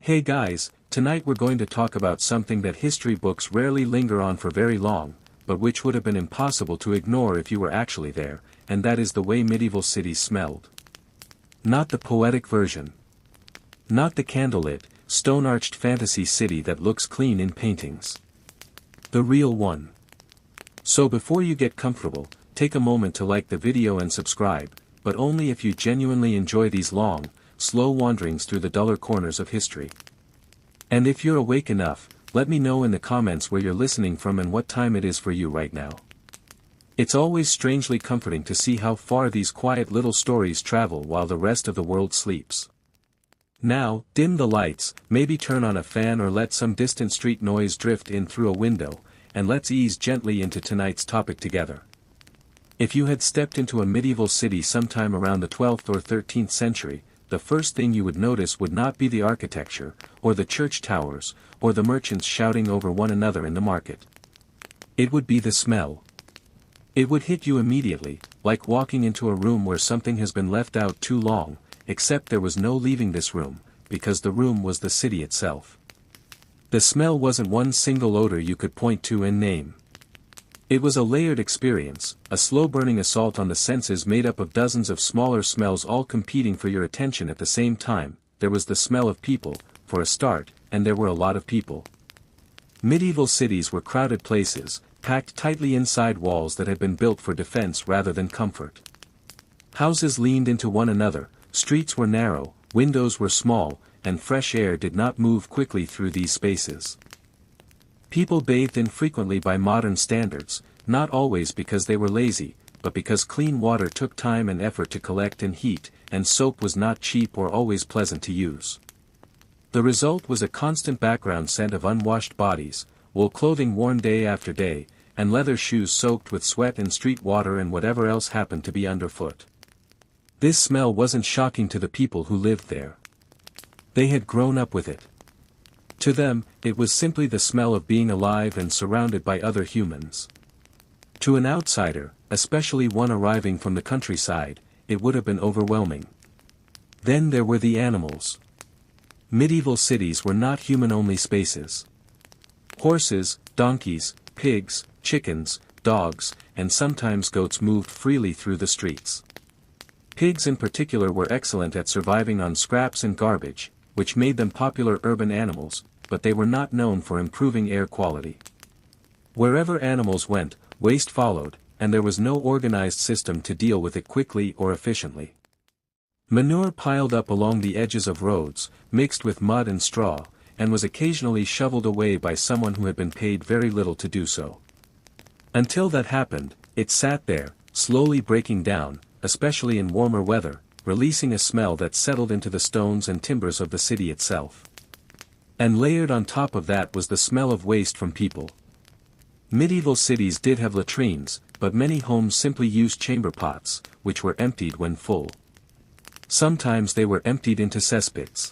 Hey guys, tonight we're going to talk about something that history books rarely linger on for very long, but which would have been impossible to ignore if you were actually there, and that is the way medieval cities smelled. Not the poetic version. Not the candlelit, stone-arched fantasy city that looks clean in paintings. The real one. So before you get comfortable, take a moment to like the video and subscribe, but only if you genuinely enjoy these long, slow wanderings through the duller corners of history. And if you're awake enough, let me know in the comments where you're listening from and what time it is for you right now. It's always strangely comforting to see how far these quiet little stories travel while the rest of the world sleeps. Now, dim the lights, maybe turn on a fan or let some distant street noise drift in through a window, and let's ease gently into tonight's topic together. If you had stepped into a medieval city sometime around the 12th or 13th century, the first thing you would notice would not be the architecture, or the church towers, or the merchants shouting over one another in the market. It would be the smell. It would hit you immediately, like walking into a room where something has been left out too long, except there was no leaving this room, because the room was the city itself. The smell wasn't one single odor you could point to and name. It was a layered experience, a slow-burning assault on the senses made up of dozens of smaller smells all competing for your attention at the same time. There was the smell of people, for a start, and there were a lot of people. Medieval cities were crowded places, packed tightly inside walls that had been built for defense rather than comfort. Houses leaned into one another, streets were narrow, windows were small, and fresh air did not move quickly through these spaces. People bathed infrequently by modern standards, not always because they were lazy, but because clean water took time and effort to collect and heat, and soap was not cheap or always pleasant to use. The result was a constant background scent of unwashed bodies, wool clothing worn day after day, and leather shoes soaked with sweat and street water and whatever else happened to be underfoot. This smell wasn't shocking to the people who lived there. They had grown up with it. To them, it was simply the smell of being alive and surrounded by other humans. To an outsider, especially one arriving from the countryside, it would have been overwhelming. Then there were the animals. Medieval cities were not human-only spaces. Horses, donkeys, pigs, chickens, dogs, and sometimes goats moved freely through the streets. Pigs in particular were excellent at surviving on scraps and garbage, which made them popular urban animals, but they were not known for improving air quality. Wherever animals went, waste followed, and there was no organized system to deal with it quickly or efficiently. Manure piled up along the edges of roads, mixed with mud and straw, and was occasionally shoveled away by someone who had been paid very little to do so. Until that happened, it sat there, slowly breaking down, especially in warmer weather, releasing a smell that settled into the stones and timbers of the city itself. And layered on top of that was the smell of waste from people. Medieval cities did have latrines, but many homes simply used chamber pots, which were emptied when full. Sometimes they were emptied into cesspits.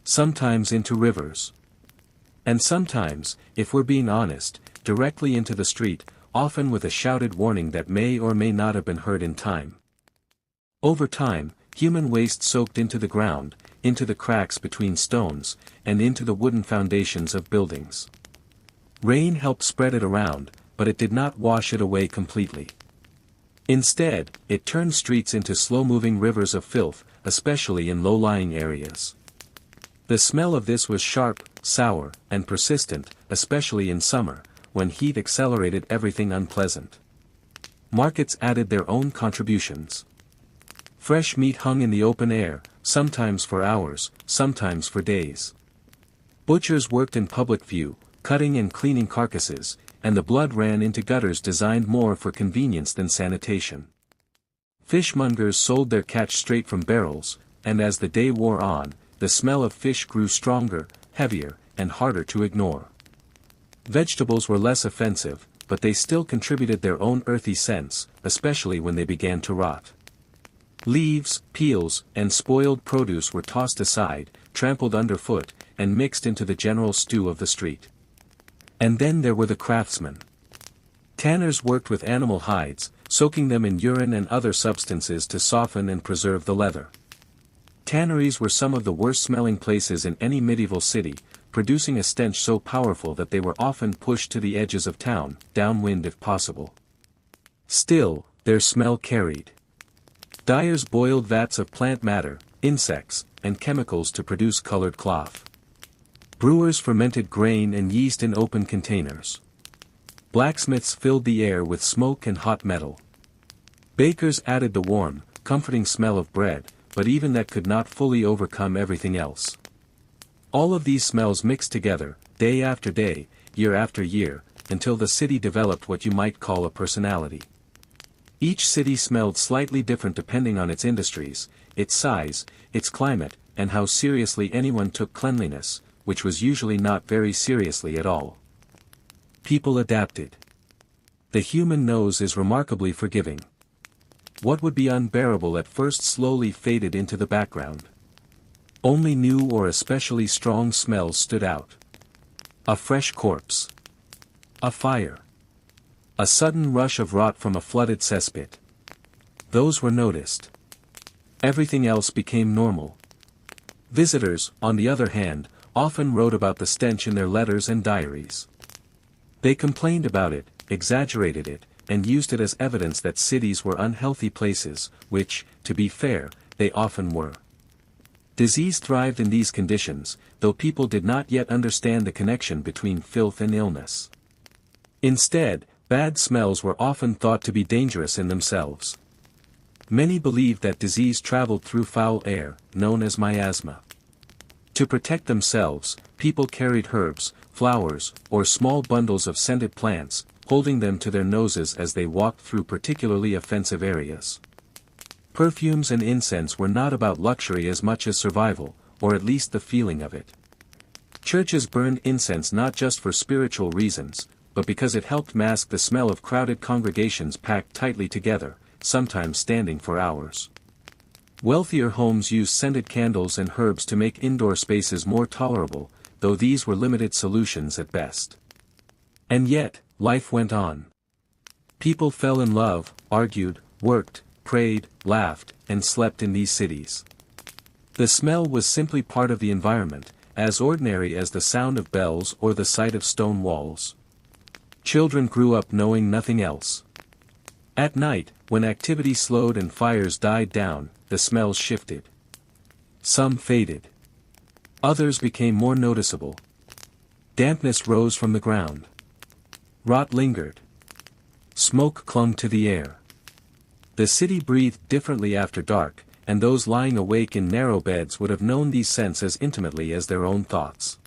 Sometimes into rivers. And sometimes, if we're being honest, directly into the street, often with a shouted warning that may or may not have been heard in time. Over time, human waste soaked into the ground, into the cracks between stones, and into the wooden foundations of buildings. Rain helped spread it around, but it did not wash it away completely. Instead, it turned streets into slow-moving rivers of filth, especially in low-lying areas. The smell of this was sharp, sour, and persistent, especially in summer, when heat accelerated everything unpleasant. Markets added their own contributions. Fresh meat hung in the open air, sometimes for hours, sometimes for days. Butchers worked in public view, cutting and cleaning carcasses, and the blood ran into gutters designed more for convenience than sanitation. Fishmongers sold their catch straight from barrels, and as the day wore on, the smell of fish grew stronger, heavier, and harder to ignore. Vegetables were less offensive, but they still contributed their own earthy scents, especially when they began to rot. Leaves, peels, and spoiled produce were tossed aside, trampled underfoot, and mixed into the general stew of the street. And then there were the craftsmen. Tanners worked with animal hides, soaking them in urine and other substances to soften and preserve the leather. Tanneries were some of the worst-smelling places in any medieval city, producing a stench so powerful that they were often pushed to the edges of town, downwind if possible. Still, their smell carried. Dyers boiled vats of plant matter, insects, and chemicals to produce colored cloth. Brewers fermented grain and yeast in open containers. Blacksmiths filled the air with smoke and hot metal. Bakers added the warm, comforting smell of bread, but even that could not fully overcome everything else. All of these smells mixed together, day after day, year after year, until the city developed what you might call a personality. Each city smelled slightly different depending on its industries, its size, its climate, and how seriously anyone took cleanliness, which was usually not very seriously at all. People adapted. The human nose is remarkably forgiving. What would be unbearable at first slowly faded into the background. Only new or especially strong smells stood out. A fresh corpse. A fire. A sudden rush of rot from a flooded cesspit. Those were noticed. Everything else became normal. Visitors, on the other hand, often wrote about the stench in their letters and diaries. They complained about it, exaggerated it, and used it as evidence that cities were unhealthy places, which, to be fair, they often were. Disease thrived in these conditions, though people did not yet understand the connection between filth and illness. Instead, bad smells were often thought to be dangerous in themselves. Many believed that disease traveled through foul air, known as miasma. To protect themselves, people carried herbs, flowers, or small bundles of scented plants, holding them to their noses as they walked through particularly offensive areas. Perfumes and incense were not about luxury as much as survival, or at least the feeling of it. Churches burned incense not just for spiritual reasons, but because it helped mask the smell of crowded congregations packed tightly together, sometimes standing for hours. Wealthier homes used scented candles and herbs to make indoor spaces more tolerable, though these were limited solutions at best. And yet, life went on. People fell in love, argued, worked, prayed, laughed, and slept in these cities. The smell was simply part of the environment, as ordinary as the sound of bells or the sight of stone walls. Children grew up knowing nothing else. At night, when activity slowed and fires died down, the smells shifted. Some faded. Others became more noticeable. Dampness rose from the ground. Rot lingered. Smoke clung to the air. The city breathed differently after dark, and those lying awake in narrow beds would have known these scents as intimately as their own thoughts.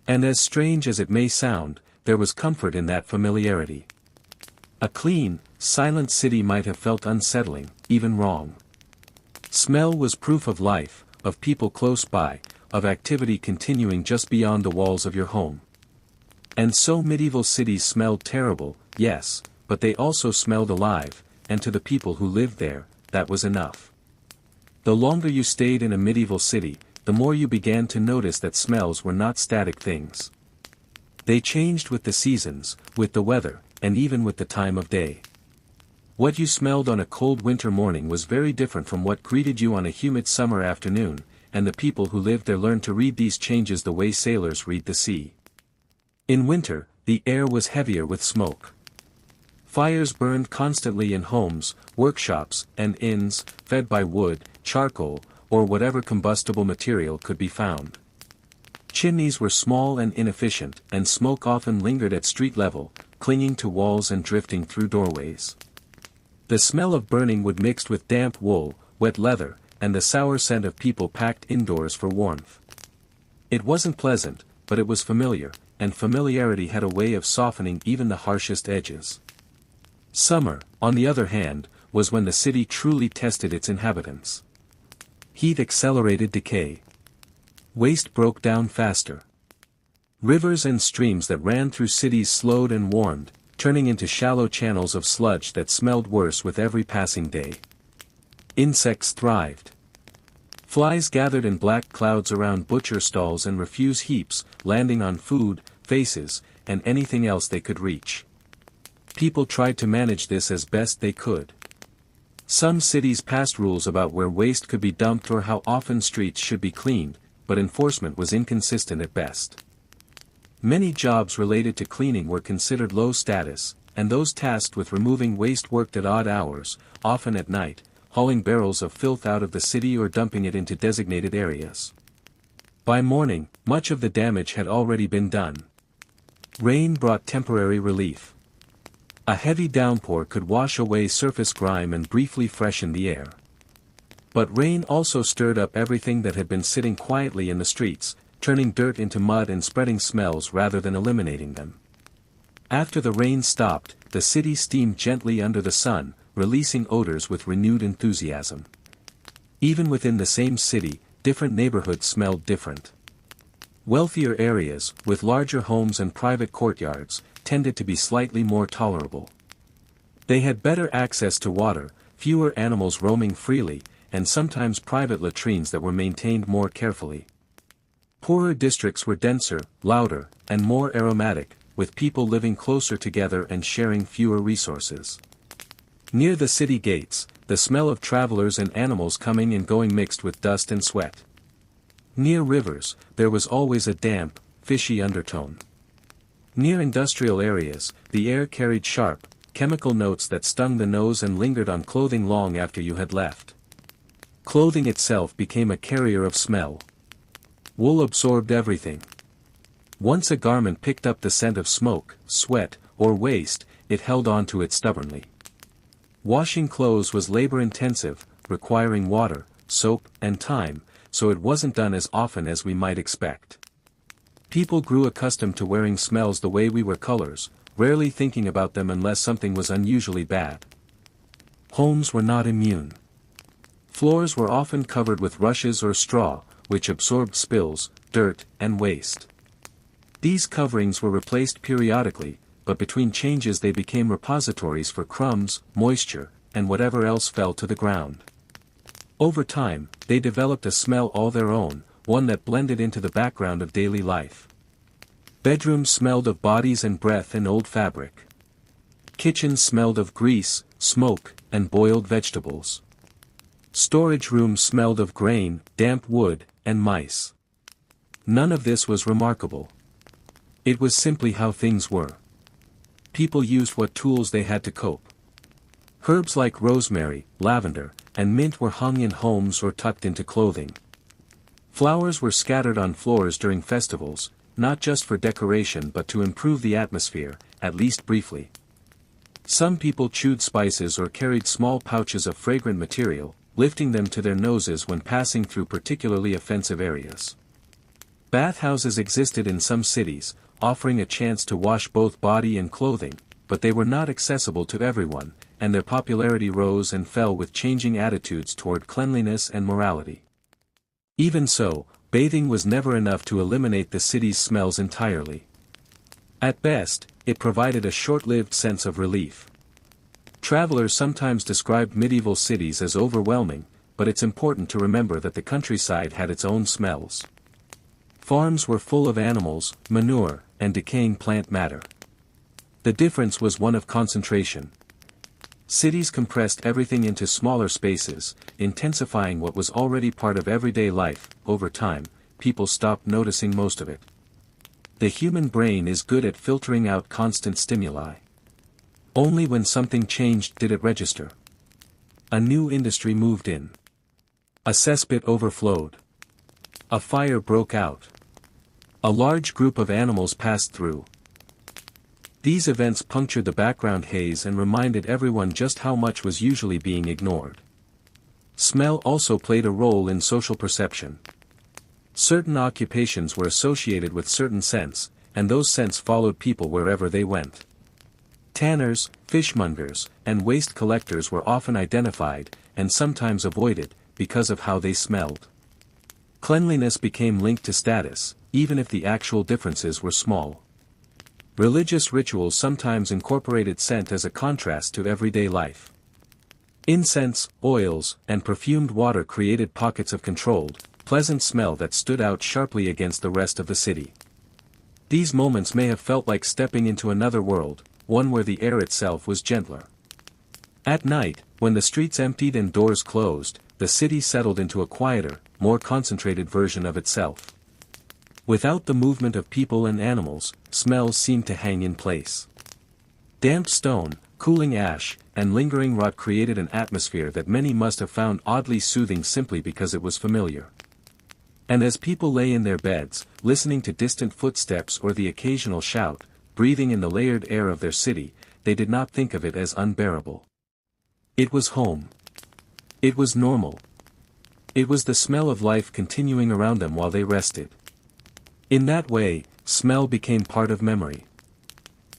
And as strange as it may sound, there was comfort in that familiarity. A clean, silent city might have felt unsettling, even wrong. Smell was proof of life, of people close by, of activity continuing just beyond the walls of your home. And so medieval cities smelled terrible, yes, but they also smelled alive, and to the people who lived there, that was enough. The longer you stayed in a medieval city, the more you began to notice that smells were not static things. They changed with the seasons, with the weather, and even with the time of day. What you smelled on a cold winter morning was very different from what greeted you on a humid summer afternoon, and the people who lived there learned to read these changes the way sailors read the sea. In winter, the air was heavier with smoke. Fires burned constantly in homes, workshops, and inns, fed by wood, charcoal, or whatever combustible material could be found. Chimneys were small and inefficient, and smoke often lingered at street level, clinging to walls and drifting through doorways. The smell of burning wood mixed with damp wool, wet leather, and the sour scent of people packed indoors for warmth. It wasn't pleasant, but it was familiar, and familiarity had a way of softening even the harshest edges. Summer, on the other hand, was when the city truly tested its inhabitants. Heat accelerated decay. Waste broke down faster. Rivers and streams that ran through cities slowed and warmed, turning into shallow channels of sludge that smelled worse with every passing day. Insects thrived. Flies gathered in black clouds around butcher stalls and refuse heaps, landing on food, faces, and anything else they could reach. People tried to manage this as best they could. Some cities passed rules about where waste could be dumped or how often streets should be cleaned, but enforcement was inconsistent at best. Many jobs related to cleaning were considered low status, and those tasked with removing waste worked at odd hours, often at night, hauling barrels of filth out of the city or dumping it into designated areas. By morning, much of the damage had already been done. Rain brought temporary relief. A heavy downpour could wash away surface grime and briefly freshen the air. But rain also stirred up everything that had been sitting quietly in the streets, turning dirt into mud and spreading smells rather than eliminating them. After the rain stopped, the city steamed gently under the sun, releasing odors with renewed enthusiasm. Even within the same city, different neighborhoods smelled different. Wealthier areas, with larger homes and private courtyards, tended to be slightly more tolerable. They had better access to water, fewer animals roaming freely, and sometimes private latrines that were maintained more carefully. Poorer districts were denser, louder, and more aromatic, with people living closer together and sharing fewer resources. Near the city gates, the smell of travelers and animals coming and going mixed with dust and sweat. Near rivers, there was always a damp, fishy undertone. Near industrial areas, the air carried sharp, chemical notes that stung the nose and lingered on clothing long after you had left. Clothing itself became a carrier of smell. Wool absorbed everything. Once a garment picked up the scent of smoke, sweat, or waste, it held on to it stubbornly. Washing clothes was labor-intensive, requiring water, soap, and time, so it wasn't done as often as we might expect. People grew accustomed to wearing smells the way we wear colors, rarely thinking about them unless something was unusually bad. Homes were not immune. Floors were often covered with rushes or straw, which absorbed spills, dirt, and waste. These coverings were replaced periodically, but between changes they became repositories for crumbs, moisture, and whatever else fell to the ground. Over time, they developed a smell all their own, one that blended into the background of daily life. Bedrooms smelled of bodies and breath and old fabric. Kitchens smelled of grease, smoke, and boiled vegetables. Storage rooms smelled of grain, damp wood, and mice. None of this was remarkable. It was simply how things were. People used what tools they had to cope. Herbs like rosemary, lavender, and mint were hung in homes or tucked into clothing. Flowers were scattered on floors during festivals, not just for decoration but to improve the atmosphere, at least briefly. Some people chewed spices or carried small pouches of fragrant material, lifting them to their noses when passing through particularly offensive areas. Bathhouses existed in some cities, offering a chance to wash both body and clothing, but they were not accessible to everyone, and their popularity rose and fell with changing attitudes toward cleanliness and morality. Even so, bathing was never enough to eliminate the city's smells entirely. At best, it provided a short-lived sense of relief. Travelers sometimes described medieval cities as overwhelming, but it's important to remember that the countryside had its own smells. Farms were full of animals, manure, and decaying plant matter. The difference was one of concentration. Cities compressed everything into smaller spaces, intensifying what was already part of everyday life. Over time, people stopped noticing most of it. The human brain is good at filtering out constant stimuli. Only when something changed did it register. A new industry moved in. A cesspit overflowed. A fire broke out. A large group of animals passed through. These events punctured the background haze and reminded everyone just how much was usually being ignored. Smell also played a role in social perception. Certain occupations were associated with certain scents, and those scents followed people wherever they went. Tanners, fishmongers, and waste collectors were often identified, and sometimes avoided, because of how they smelled. Cleanliness became linked to status, even if the actual differences were small. Religious rituals sometimes incorporated scent as a contrast to everyday life. Incense, oils, and perfumed water created pockets of controlled, pleasant smell that stood out sharply against the rest of the city. These moments may have felt like stepping into another world, one where the air itself was gentler. At night, when the streets emptied and doors closed, the city settled into a quieter, more concentrated version of itself. Without the movement of people and animals, smells seemed to hang in place. Damp stone, cooling ash, and lingering rot created an atmosphere that many must have found oddly soothing simply because it was familiar. And as people lay in their beds, listening to distant footsteps or the occasional shout, breathing in the layered air of their city, they did not think of it as unbearable. It was home. It was normal. It was the smell of life continuing around them while they rested. In that way, smell became part of memory.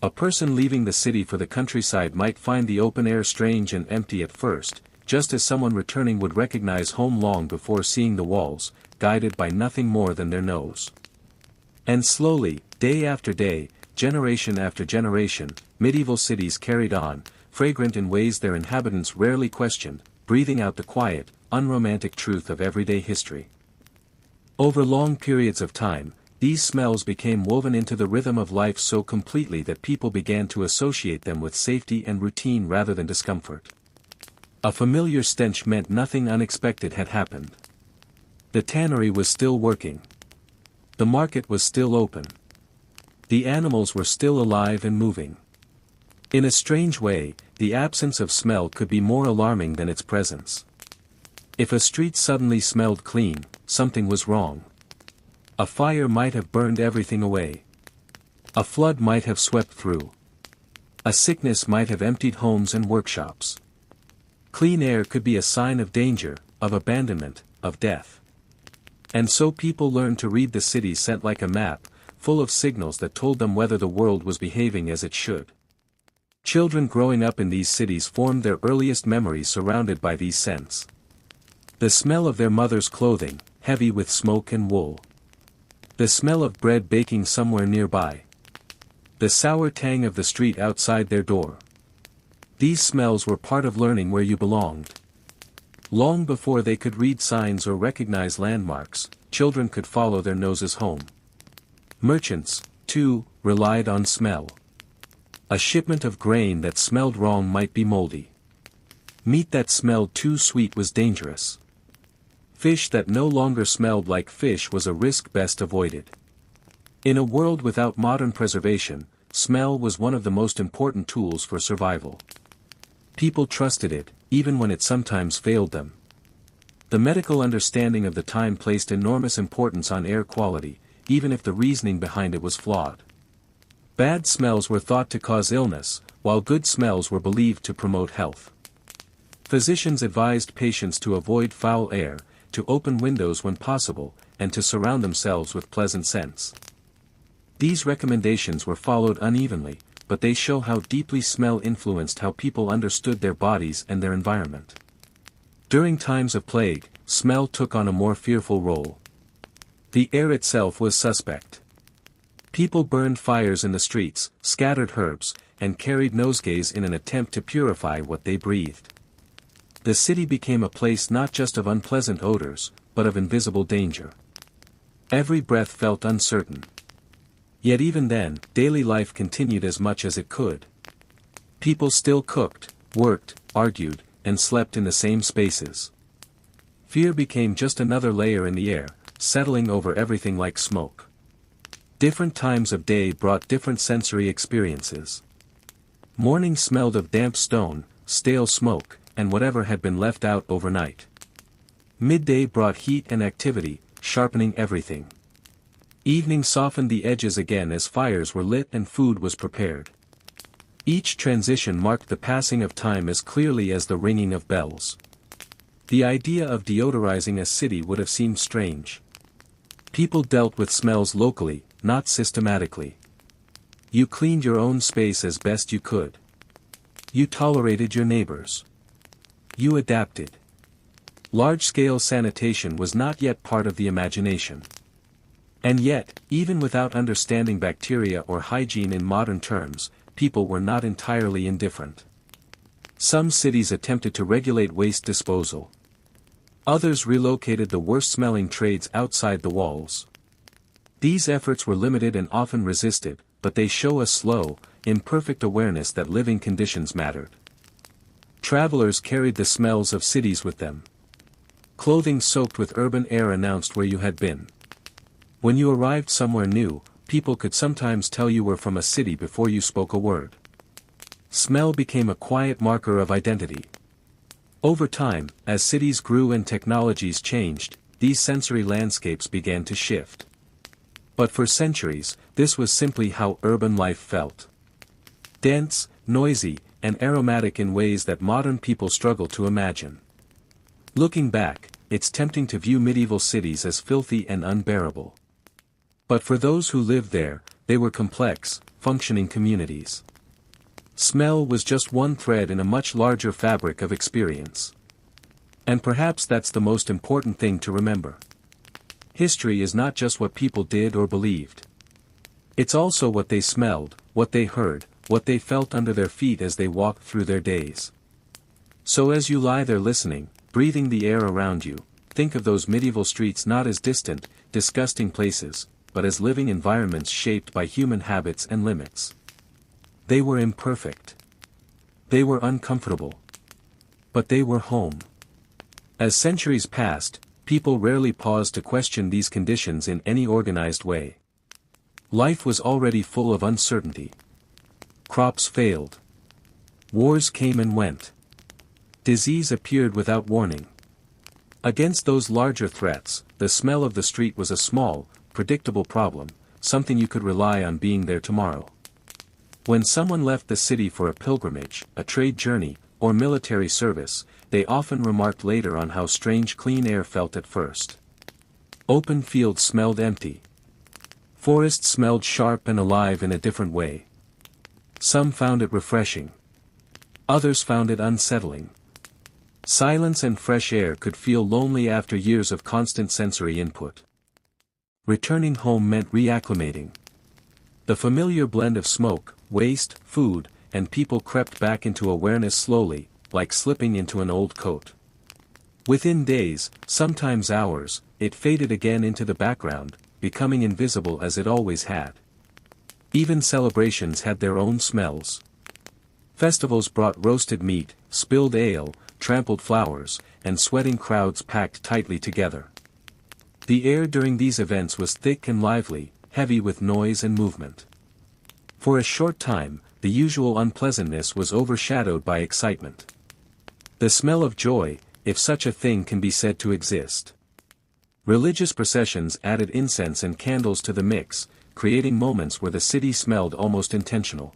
A person leaving the city for the countryside might find the open air strange and empty at first, just as someone returning would recognize home long before seeing the walls, guided by nothing more than their nose. And slowly, day after day, generation after generation, medieval cities carried on, fragrant in ways their inhabitants rarely questioned, breathing out the quiet, unromantic truth of everyday history. Over long periods of time, these smells became woven into the rhythm of life so completely that people began to associate them with safety and routine rather than discomfort. A familiar stench meant nothing unexpected had happened. The tannery was still working. The market was still open. The animals were still alive and moving. In a strange way, the absence of smell could be more alarming than its presence. If a street suddenly smelled clean, something was wrong. A fire might have burned everything away. A flood might have swept through. A sickness might have emptied homes and workshops. Clean air could be a sign of danger, of abandonment, of death. And so people learned to read the city scent like a map, full of signals that told them whether the world was behaving as it should. Children growing up in these cities formed their earliest memories surrounded by these scents. The smell of their mother's clothing, heavy with smoke and wool. The smell of bread baking somewhere nearby. The sour tang of the street outside their door. These smells were part of learning where you belonged. Long before they could read signs or recognize landmarks, children could follow their noses home. Merchants, too, relied on smell. A shipment of grain that smelled wrong might be moldy. Meat that smelled too sweet was dangerous. Fish that no longer smelled like fish was a risk best avoided. In a world without modern preservation, smell was one of the most important tools for survival. People trusted it, even when it sometimes failed them. The medical understanding of the time placed enormous importance on air quality, even if the reasoning behind it was flawed. Bad smells were thought to cause illness, while good smells were believed to promote health. Physicians advised patients to avoid foul air, to open windows when possible, and to surround themselves with pleasant scents. These recommendations were followed unevenly, but they show how deeply smell influenced how people understood their bodies and their environment. During times of plague, smell took on a more fearful role. The air itself was suspect. People burned fires in the streets, scattered herbs, and carried nosegays in an attempt to purify what they breathed. The city became a place not just of unpleasant odors, but of invisible danger. Every breath felt uncertain. Yet even then, daily life continued as much as it could. People still cooked, worked, argued, and slept in the same spaces. Fear became just another layer in the air, settling over everything like smoke. Different times of day brought different sensory experiences. Morning smelled of damp stone, stale smoke, and whatever had been left out overnight. Midday brought heat and activity, sharpening everything. Evening softened the edges again as fires were lit and food was prepared. Each transition marked the passing of time as clearly as the ringing of bells. The idea of deodorizing a city would have seemed strange. People dealt with smells locally, not systematically. You cleaned your own space as best you could. You tolerated your neighbors. You adapted. Large-scale sanitation was not yet part of the imagination. And yet, even without understanding bacteria or hygiene in modern terms, people were not entirely indifferent. Some cities attempted to regulate waste disposal. Others relocated the worst-smelling trades outside the walls. These efforts were limited and often resisted, but they show a slow, imperfect awareness that living conditions mattered. Travelers carried the smells of cities with them. Clothing soaked with urban air announced where you had been. When you arrived somewhere new, people could sometimes tell you were from a city before you spoke a word. Smell became a quiet marker of identity. Over time, as cities grew and technologies changed, these sensory landscapes began to shift. But for centuries, this was simply how urban life felt. Dense, noisy, and aromatic in ways that modern people struggle to imagine. Looking back, it's tempting to view medieval cities as filthy and unbearable. But for those who lived there, they were complex, functioning communities. Smell was just one thread in a much larger fabric of experience. And perhaps that's the most important thing to remember. History is not just what people did or believed. It's also what they smelled, what they heard, what they felt under their feet as they walked through their days. So as you lie there listening, breathing the air around you, think of those medieval streets not as distant, disgusting places, but as living environments shaped by human habits and limits. They were imperfect. They were uncomfortable. But they were home. As centuries passed, people rarely paused to question these conditions in any organized way. Life was already full of uncertainty. Crops failed. Wars came and went. Disease appeared without warning. Against those larger threats, the smell of the street was a small, predictable problem, something you could rely on being there tomorrow. When someone left the city for a pilgrimage, a trade journey, or military service, they often remarked later on how strange clean air felt at first. Open fields smelled empty. Forests smelled sharp and alive in a different way. Some found it refreshing. Others found it unsettling. Silence and fresh air could feel lonely after years of constant sensory input. Returning home meant reacclimating. The familiar blend of smoke, waste, food, and people crept back into awareness slowly, like slipping into an old coat. Within days, sometimes hours, it faded again into the background, becoming invisible as it always had. Even celebrations had their own smells. Festivals brought roasted meat, spilled ale, trampled flowers, and sweating crowds packed tightly together. The air during these events was thick and lively, heavy with noise and movement. For a short time, the usual unpleasantness was overshadowed by excitement. The smell of joy, if such a thing can be said to exist. Religious processions added incense and candles to the mix, creating moments where the city smelled almost intentional.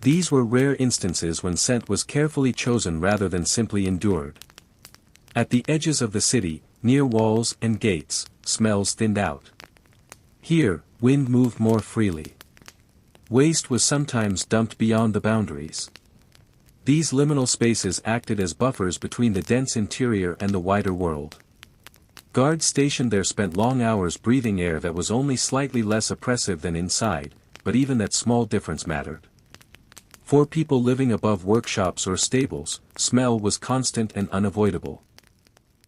These were rare instances when scent was carefully chosen rather than simply endured. At the edges of the city, near walls and gates, smells thinned out. Here, wind moved more freely. Waste was sometimes dumped beyond the boundaries. These liminal spaces acted as buffers between the dense interior and the wider world. Guards stationed there spent long hours breathing air that was only slightly less oppressive than inside, but even that small difference mattered. For people living above workshops or stables, smell was constant and unavoidable.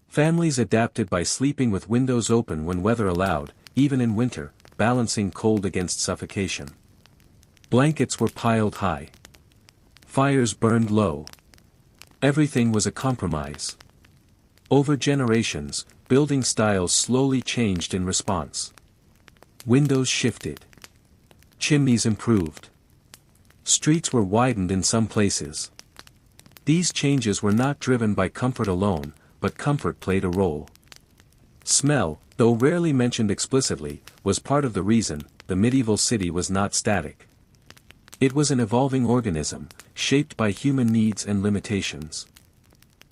Families adapted by sleeping with windows open when weather allowed, even in winter, balancing cold against suffocation. Blankets were piled high. Fires burned low. Everything was a compromise. Over generations, building styles slowly changed in response. Windows shifted. Chimneys improved. Streets were widened in some places. These changes were not driven by comfort alone, but comfort played a role. Smell, though rarely mentioned explicitly, was part of the reason the medieval city was not static. It was an evolving organism, shaped by human needs and limitations.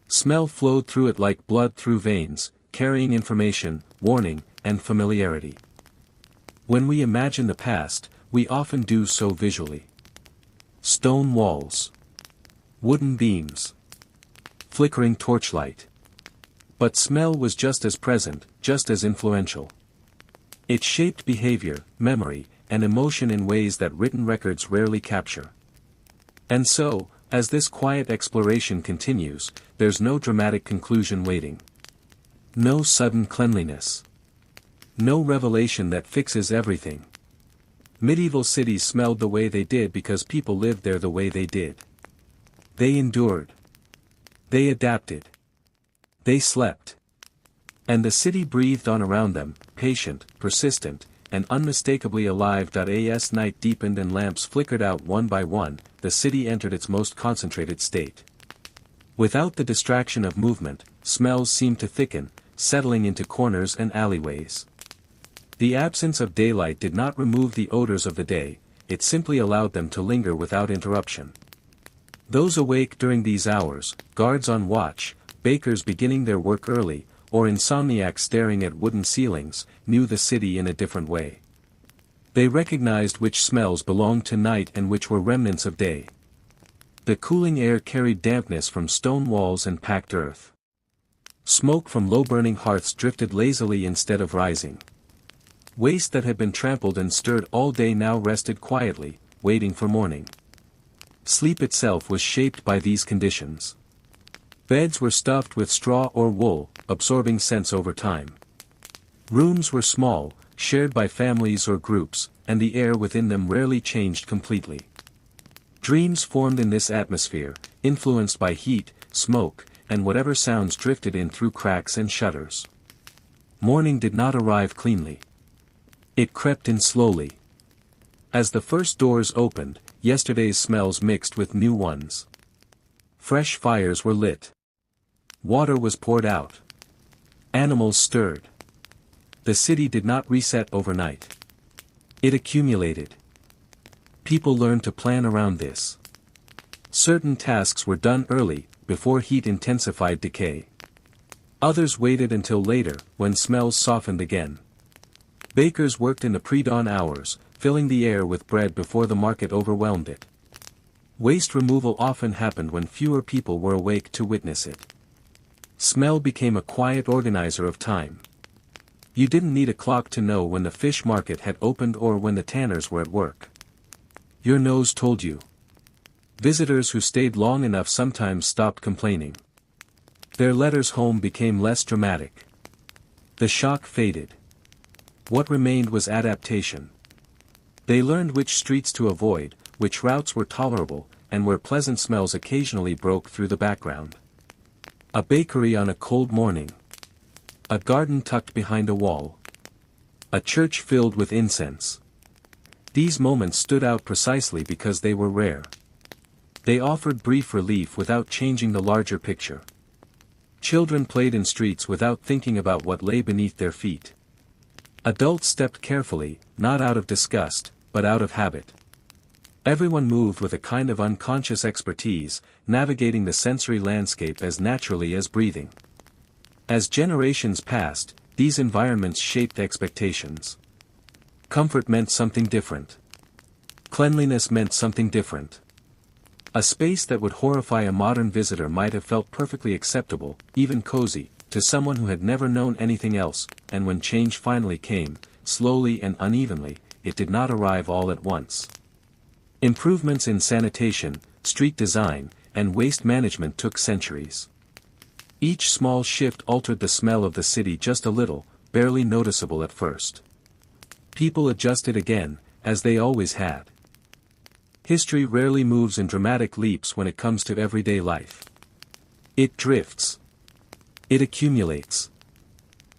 Smell flowed through it like blood through veins, carrying information, warning, and familiarity. When we imagine the past, we often do so visually. Stone walls. Wooden beams. Flickering torchlight. But smell was just as present, just as influential. It shaped behavior, memory, and emotion in ways that written records rarely capture. And so, as this quiet exploration continues, there's no dramatic conclusion waiting. No sudden cleanliness. No revelation that fixes everything. Medieval cities smelled the way they did because people lived there the way they did. They endured. They adapted. They slept. And the city breathed on around them, patient, persistent, and unmistakably alive. As night deepened and lamps flickered out one by one, the city entered its most concentrated state. Without the distraction of movement, smells seemed to thicken, settling into corners and alleyways. The absence of daylight did not remove the odors of the day, it simply allowed them to linger without interruption. Those awake during these hours, guards on watch, bakers beginning their work early, or insomniacs staring at wooden ceilings, knew the city in a different way. They recognized which smells belonged to night and which were remnants of day. The cooling air carried dampness from stone walls and packed earth. Smoke from low-burning hearths drifted lazily instead of rising. Waste that had been trampled and stirred all day now rested quietly, waiting for morning. Sleep itself was shaped by these conditions. Beds were stuffed with straw or wool, absorbing scents over time. Rooms were small, shared by families or groups, and the air within them rarely changed completely. Dreams formed in this atmosphere, influenced by heat, smoke, and whatever sounds drifted in through cracks and shutters. Morning did not arrive cleanly. It crept in slowly. As the first doors opened, yesterday's smells mixed with new ones. Fresh fires were lit. Water was poured out. Animals stirred. The city did not reset overnight. It accumulated. People learned to plan around this. Certain tasks were done early, before heat intensified decay. Others waited until later, when smells softened again. Bakers worked in the pre-dawn hours, filling the air with bread before the market overwhelmed it. Waste removal often happened when fewer people were awake to witness it. Smell became a quiet organizer of time. You didn't need a clock to know when the fish market had opened or when the tanners were at work. Your nose told you. Visitors who stayed long enough sometimes stopped complaining. Their letters home became less dramatic. The shock faded. What remained was adaptation. They learned which streets to avoid, which routes were tolerable, and where pleasant smells occasionally broke through the background. A bakery on a cold morning. A garden tucked behind a wall. A church filled with incense. These moments stood out precisely because they were rare. They offered brief relief without changing the larger picture. Children played in streets without thinking about what lay beneath their feet. Adults stepped carefully, not out of disgust, but out of habit. Everyone moved with a kind of unconscious expertise, navigating the sensory landscape as naturally as breathing. As generations passed, these environments shaped expectations. Comfort meant something different. Cleanliness meant something different. A space that would horrify a modern visitor might have felt perfectly acceptable, even cozy, to someone who had never known anything else, and when change finally came, slowly and unevenly, it did not arrive all at once. Improvements in sanitation, street design, and waste management took centuries. Each small shift altered the smell of the city just a little, barely noticeable at first. People adjusted again, as they always had. History rarely moves in dramatic leaps when it comes to everyday life. It drifts. It accumulates.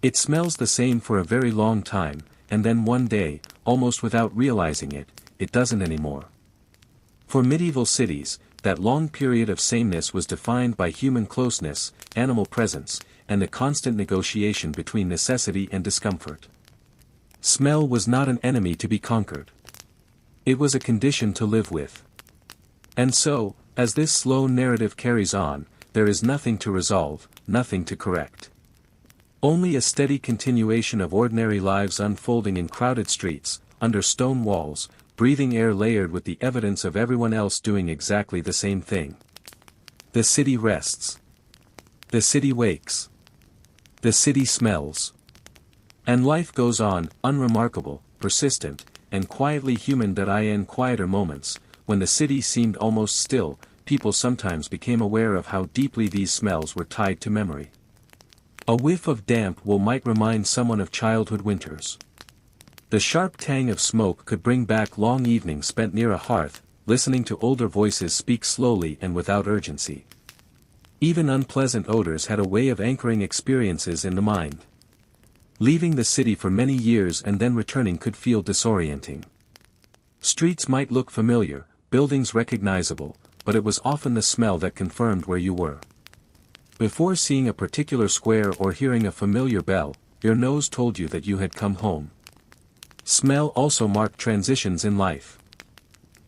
It smells the same for a very long time, and then one day, almost without realizing it, it doesn't anymore. For medieval cities, that long period of sameness was defined by human closeness, animal presence, and the constant negotiation between necessity and discomfort. Smell was not an enemy to be conquered. It was a condition to live with. And so, as this slow narrative carries on, there is nothing to resolve, nothing to correct. Only a steady continuation of ordinary lives unfolding in crowded streets, under stone walls, breathing air layered with the evidence of everyone else doing exactly the same thing. The city rests. The city wakes. The city smells. And life goes on, unremarkable, persistent, and quietly human. In quieter moments, when the city seemed almost still, people sometimes became aware of how deeply these smells were tied to memory. A whiff of damp wool might remind someone of childhood winters. The sharp tang of smoke could bring back long evenings spent near a hearth, listening to older voices speak slowly and without urgency. Even unpleasant odors had a way of anchoring experiences in the mind. Leaving the city for many years and then returning could feel disorienting. Streets might look familiar, buildings recognizable, but it was often the smell that confirmed where you were. Before seeing a particular square or hearing a familiar bell, your nose told you that you had come home. Smell also marked transitions in life.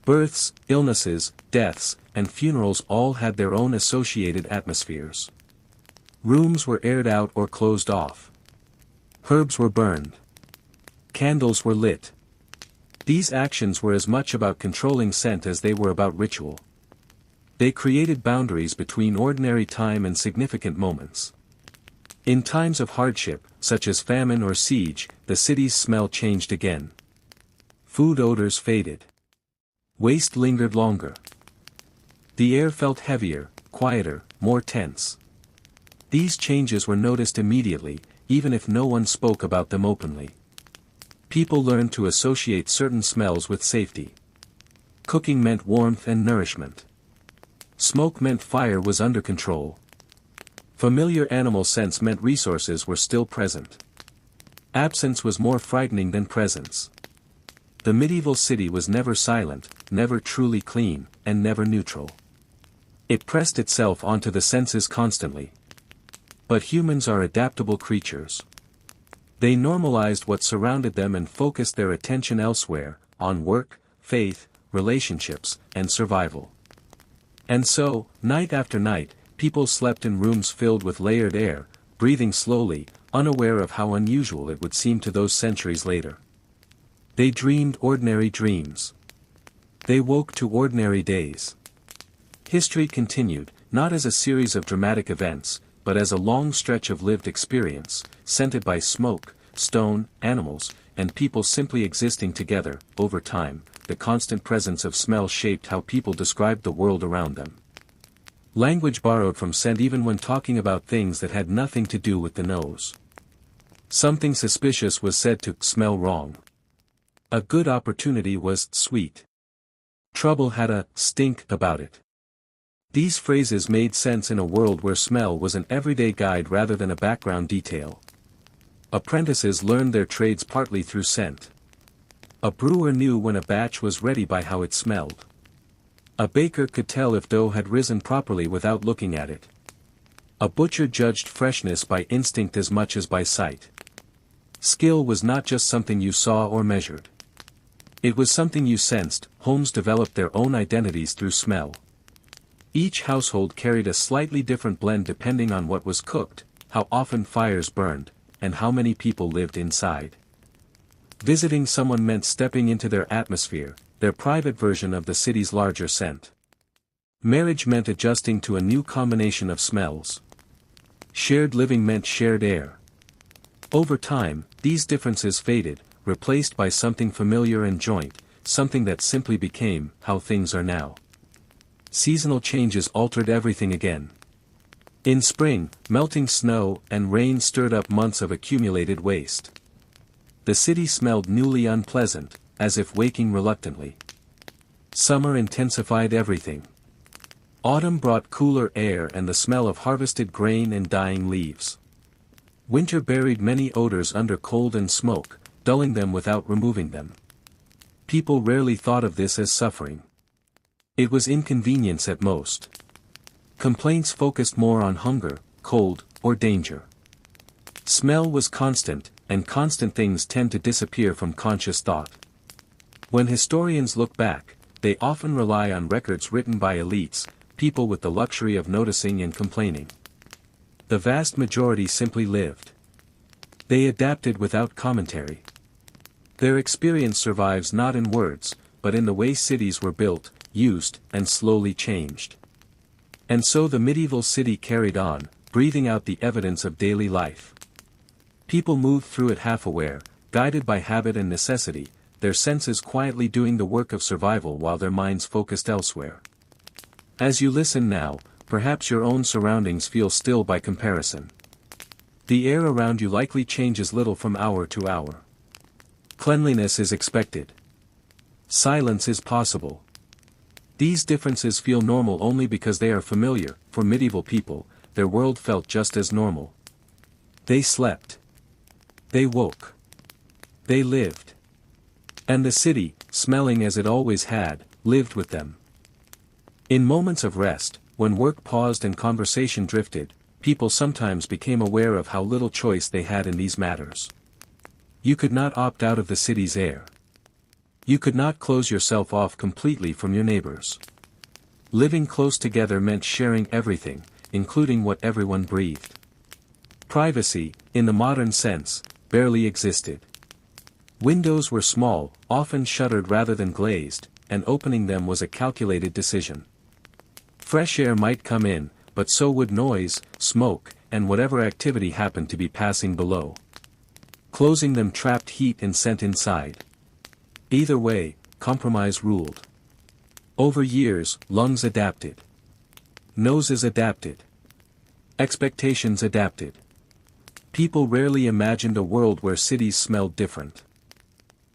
Births, illnesses, deaths, and funerals all had their own associated atmospheres. Rooms were aired out or closed off. Herbs were burned. Candles were lit. These actions were as much about controlling scent as they were about ritual. They created boundaries between ordinary time and significant moments. In times of hardship, such as famine or siege, the city's smell changed again. Food odors faded. Waste lingered longer. The air felt heavier, quieter, more tense. These changes were noticed immediately, even if no one spoke about them openly. People learned to associate certain smells with safety. Cooking meant warmth and nourishment. Smoke meant fire was under control. Familiar animal scents meant resources were still present. Absence was more frightening than presence. The medieval city was never silent, never truly clean, and never neutral. It pressed itself onto the senses constantly. But humans are adaptable creatures. They normalized what surrounded them and focused their attention elsewhere, on work, faith, relationships, and survival. And so, night after night, people slept in rooms filled with layered air, breathing slowly, unaware of how unusual it would seem to those centuries later. They dreamed ordinary dreams. They woke to ordinary days. History continued, not as a series of dramatic events, but as a long stretch of lived experience, scented by smoke, stone, animals, and people simply existing together. Over time, the constant presence of smell shaped how people described the world around them. Language borrowed from scent even when talking about things that had nothing to do with the nose. Something suspicious was said to smell wrong. A good opportunity was sweet. Trouble had a stink about it. These phrases made sense in a world where smell was an everyday guide rather than a background detail. Apprentices learned their trades partly through scent. A brewer knew when a batch was ready by how it smelled. A baker could tell if dough had risen properly without looking at it. A butcher judged freshness by instinct as much as by sight. Skill was not just something you saw or measured. It was something you sensed. Homes developed their own identities through smell. Each household carried a slightly different blend depending on what was cooked, how often fires burned, and how many people lived inside. Visiting someone meant stepping into their atmosphere, their private version of the city's larger scent. Marriage meant adjusting to a new combination of smells. Shared living meant shared air. Over time, these differences faded, replaced by something familiar and joint, something that simply became how things are now. Seasonal changes altered everything again. In spring, melting snow and rain stirred up months of accumulated waste. The city smelled newly unpleasant, as if waking reluctantly. Summer intensified everything. Autumn brought cooler air and the smell of harvested grain and dying leaves. Winter buried many odors under cold and smoke, dulling them without removing them. People rarely thought of this as suffering. It was inconvenience at most. Complaints focused more on hunger, cold, or danger. Smell was constant, and constant things tend to disappear from conscious thought. When historians look back, they often rely on records written by elites, people with the luxury of noticing and complaining. The vast majority simply lived. They adapted without commentary. Their experience survives not in words, but in the way cities were built, used, and slowly changed. And so the medieval city carried on, breathing out the evidence of daily life. People moved through it half-aware, guided by habit and necessity, their senses quietly doing the work of survival while their minds focused elsewhere. As you listen now, perhaps your own surroundings feel still by comparison. The air around you likely changes little from hour to hour. Cleanliness is expected. Silence is possible. These differences feel normal only because they are familiar. For medieval people, their world felt just as normal. They slept. They woke. They lived. And the city, smelling as it always had, lived with them. In moments of rest, when work paused and conversation drifted, people sometimes became aware of how little choice they had in these matters. You could not opt out of the city's air. You could not close yourself off completely from your neighbors. Living close together meant sharing everything, including what everyone breathed. Privacy, in the modern sense, barely existed. Windows were small, often shuttered rather than glazed, and opening them was a calculated decision. Fresh air might come in, but so would noise, smoke, and whatever activity happened to be passing below. Closing them trapped heat and scent inside. Either way, compromise ruled. Over years, lungs adapted. Noses adapted. Expectations adapted. People rarely imagined a world where cities smelled different.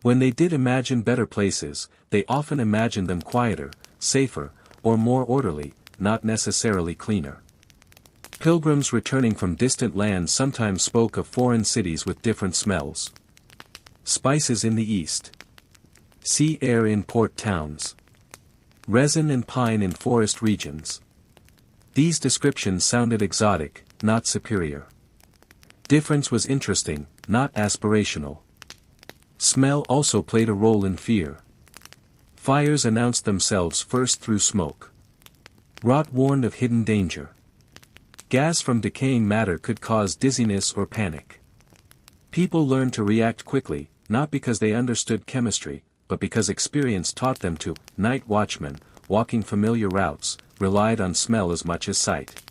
When they did imagine better places, they often imagined them quieter, safer, or more orderly, not necessarily cleaner. Pilgrims returning from distant lands sometimes spoke of foreign cities with different smells. Spices in the east. Sea air in port towns. Resin and pine in forest regions. These descriptions sounded exotic, not superior. Difference was interesting, not aspirational. Smell also played a role in fear. Fires announced themselves first through smoke. Rot warned of hidden danger. Gas from decaying matter could cause dizziness or panic. People learned to react quickly, not because they understood chemistry, but because experience taught them to. Night watchmen, walking familiar routes, relied on smell as much as sight.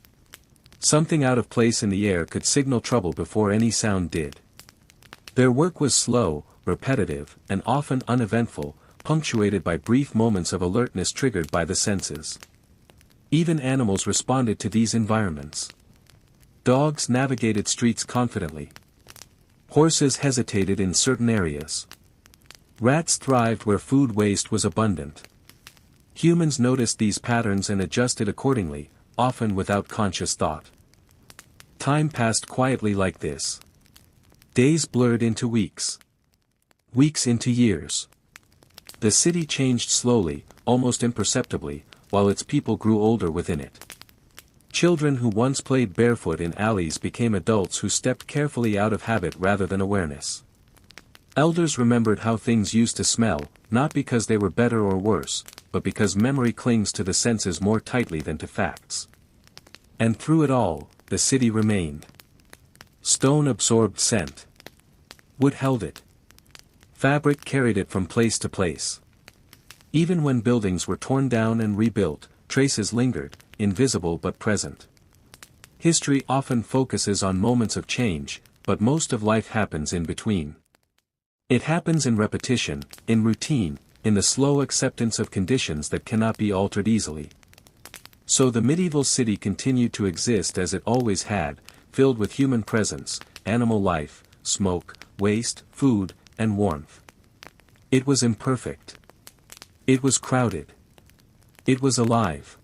Something out of place in the air could signal trouble before any sound did. Their work was slow, repetitive, and often uneventful, punctuated by brief moments of alertness triggered by the senses. Even animals responded to these environments. Dogs navigated streets confidently. Horses hesitated in certain areas. Rats thrived where food waste was abundant. Humans noticed these patterns and adjusted accordingly, often without conscious thought. Time passed quietly like this. Days blurred into weeks. Weeks into years. The city changed slowly, almost imperceptibly, while its people grew older within it. Children who once played barefoot in alleys became adults who stepped carefully out of habit rather than awareness. Elders remembered how things used to smell, not because they were better or worse, but because memory clings to the senses more tightly than to facts. And through it all, the city remained. Stone absorbed scent. Wood held it. Fabric carried it from place to place. Even when buildings were torn down and rebuilt, traces lingered, invisible but present. History often focuses on moments of change, but most of life happens in between. It happens in repetition, in routine, in the slow acceptance of conditions that cannot be altered easily. So the medieval city continued to exist as it always had, filled with human presence, animal life, smoke, waste, food, and warmth. It was imperfect. It was crowded. It was alive.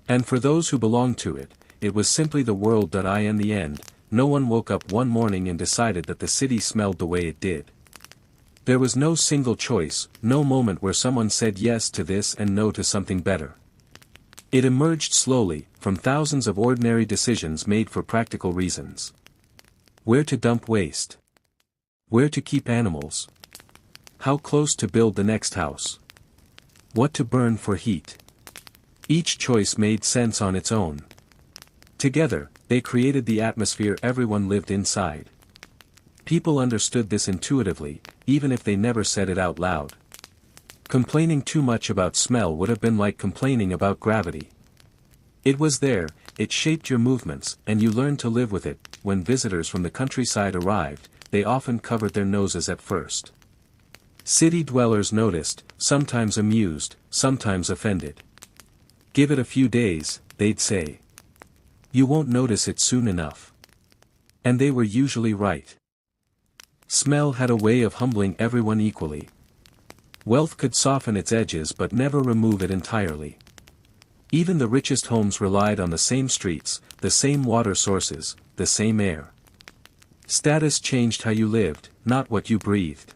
And for those who belonged to it, it was simply the world. In the end, no one woke up one morning and decided that the city smelled the way it did. There was no single choice, no moment where someone said yes to this and no to something better. It emerged slowly, from thousands of ordinary decisions made for practical reasons. Where to dump waste? Where to keep animals? How close to build the next house? What to burn for heat? Each choice made sense on its own. Together, they created the atmosphere everyone lived inside. People understood this intuitively, even if they never said it out loud. Complaining too much about smell would have been like complaining about gravity. It was there, it shaped your movements, and you learned to live with it. When visitors from the countryside arrived, they often covered their noses at first. City dwellers noticed, sometimes amused, sometimes offended. Give it a few days, they'd say. You won't notice it soon enough. And they were usually right. Smell had a way of humbling everyone equally. Wealth could soften its edges but never remove it entirely. Even the richest homes relied on the same streets, the same water sources, the same air. Status changed how you lived, not what you breathed.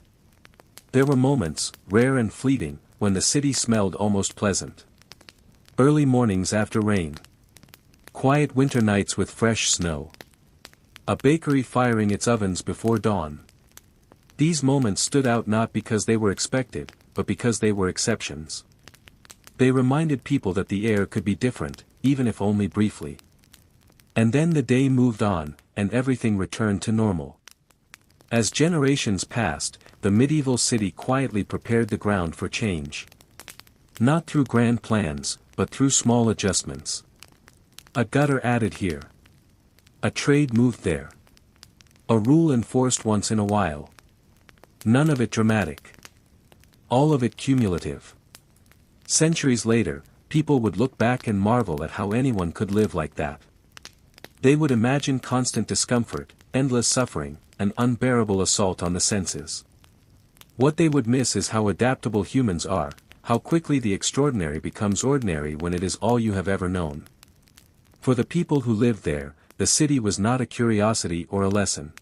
There were moments, rare and fleeting, when the city smelled almost pleasant. Early mornings after rain. Quiet winter nights with fresh snow. A bakery firing its ovens before dawn. These moments stood out not because they were expected, but because they were exceptions. They reminded people that the air could be different, even if only briefly. And then the day moved on, and everything returned to normal. As generations passed, the medieval city quietly prepared the ground for change. Not through grand plans, but through small adjustments. A gutter added here. A trade moved there. A rule enforced once in a while. None of it dramatic. All of it cumulative. Centuries later, people would look back and marvel at how anyone could live like that. They would imagine constant discomfort, endless suffering, an unbearable assault on the senses. What they would miss is how adaptable humans are, how quickly the extraordinary becomes ordinary when it is all you have ever known. For the people who lived there, the city was not a curiosity or a lesson.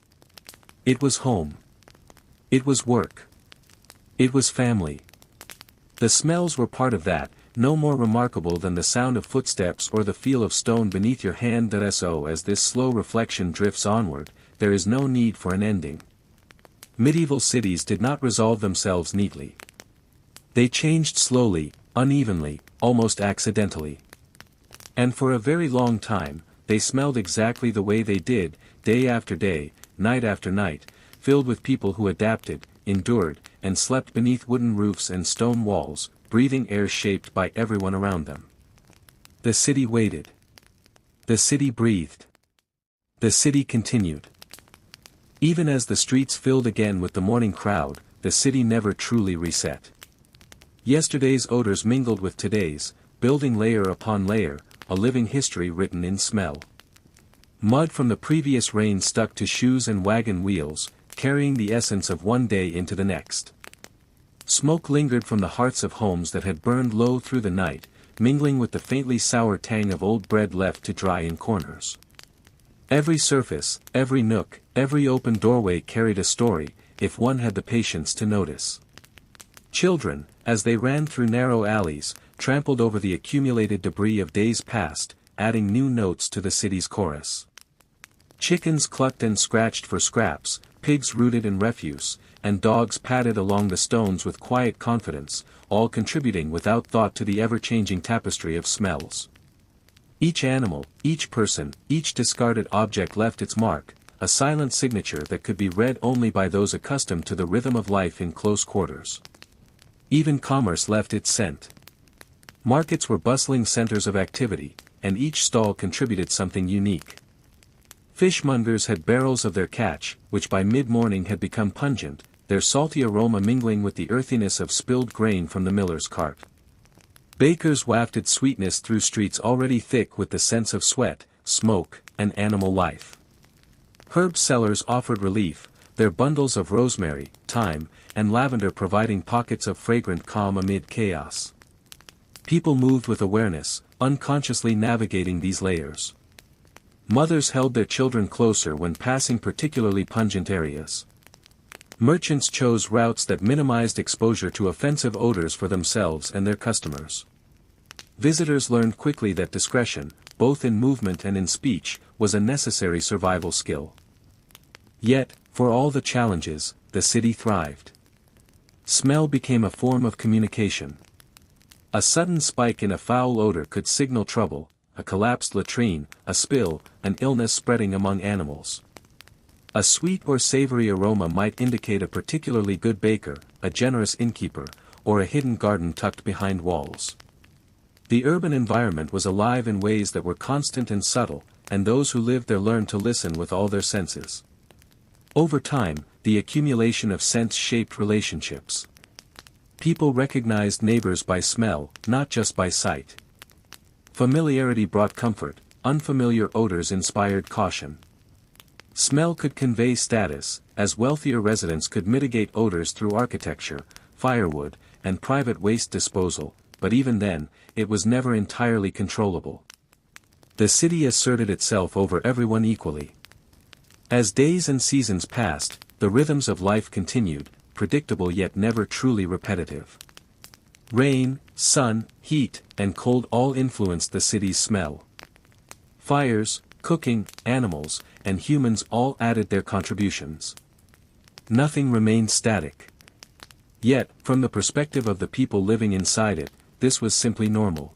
It was home. It was work. It was family. The smells were part of that, no more remarkable than the sound of footsteps or the feel of stone beneath your hand. So as this slow reflection drifts onward, there is no need for an ending. Medieval cities did not resolve themselves neatly. They changed slowly, unevenly, almost accidentally. And for a very long time, they smelled exactly the way they did, day after day, night after night, filled with people who adapted, endured, and slept beneath wooden roofs and stone walls, breathing air shaped by everyone around them. The city waited. The city breathed. The city continued. Even as the streets filled again with the morning crowd, the city never truly reset. Yesterday's odors mingled with today's, building layer upon layer, a living history written in smell. Mud from the previous rain stuck to shoes and wagon wheels, carrying the essence of one day into the next. Smoke lingered from the hearts of homes that had burned low through the night, mingling with the faintly sour tang of old bread left to dry in corners. Every surface, every nook, every open doorway carried a story, if one had the patience to notice. Children, as they ran through narrow alleys, trampled over the accumulated debris of days past, adding new notes to the city's chorus. Chickens clucked and scratched for scraps, pigs rooted in refuse, and dogs padded along the stones with quiet confidence, all contributing without thought to the ever-changing tapestry of smells. Each animal, each person, each discarded object left its mark, a silent signature that could be read only by those accustomed to the rhythm of life in close quarters. Even commerce left its scent. Markets were bustling centers of activity, and each stall contributed something unique. Fishmongers had barrels of their catch, which by mid-morning had become pungent, their salty aroma mingling with the earthiness of spilled grain from the miller's cart. Bakers wafted sweetness through streets already thick with the scents of sweat, smoke, and animal life. Herb sellers offered relief, their bundles of rosemary, thyme, and lavender providing pockets of fragrant calm amid chaos. People moved with awareness, unconsciously navigating these layers. Mothers held their children closer when passing particularly pungent areas. Merchants chose routes that minimized exposure to offensive odors for themselves and their customers. Visitors learned quickly that discretion, both in movement and in speech, was a necessary survival skill. Yet, for all the challenges, the city thrived. Smell became a form of communication. A sudden spike in a foul odor could signal trouble, a collapsed latrine, a spill, an illness spreading among animals. A sweet or savory aroma might indicate a particularly good baker, a generous innkeeper, or a hidden garden tucked behind walls. The urban environment was alive in ways that were constant and subtle, and those who lived there learned to listen with all their senses. Over time, the accumulation of scents shaped relationships. People recognized neighbors by smell, not just by sight. Familiarity brought comfort, unfamiliar odors inspired caution. Smell could convey status, as wealthier residents could mitigate odors through architecture, firewood, and private waste disposal, but even then, it was never entirely controllable. The city asserted itself over everyone equally. As days and seasons passed, the rhythms of life continued, predictable yet never truly repetitive. Rain, sun, heat, and cold all influenced the city's smell. Fires, cooking, animals, and humans all added their contributions. Nothing remained static. Yet, from the perspective of the people living inside it, this was simply normal.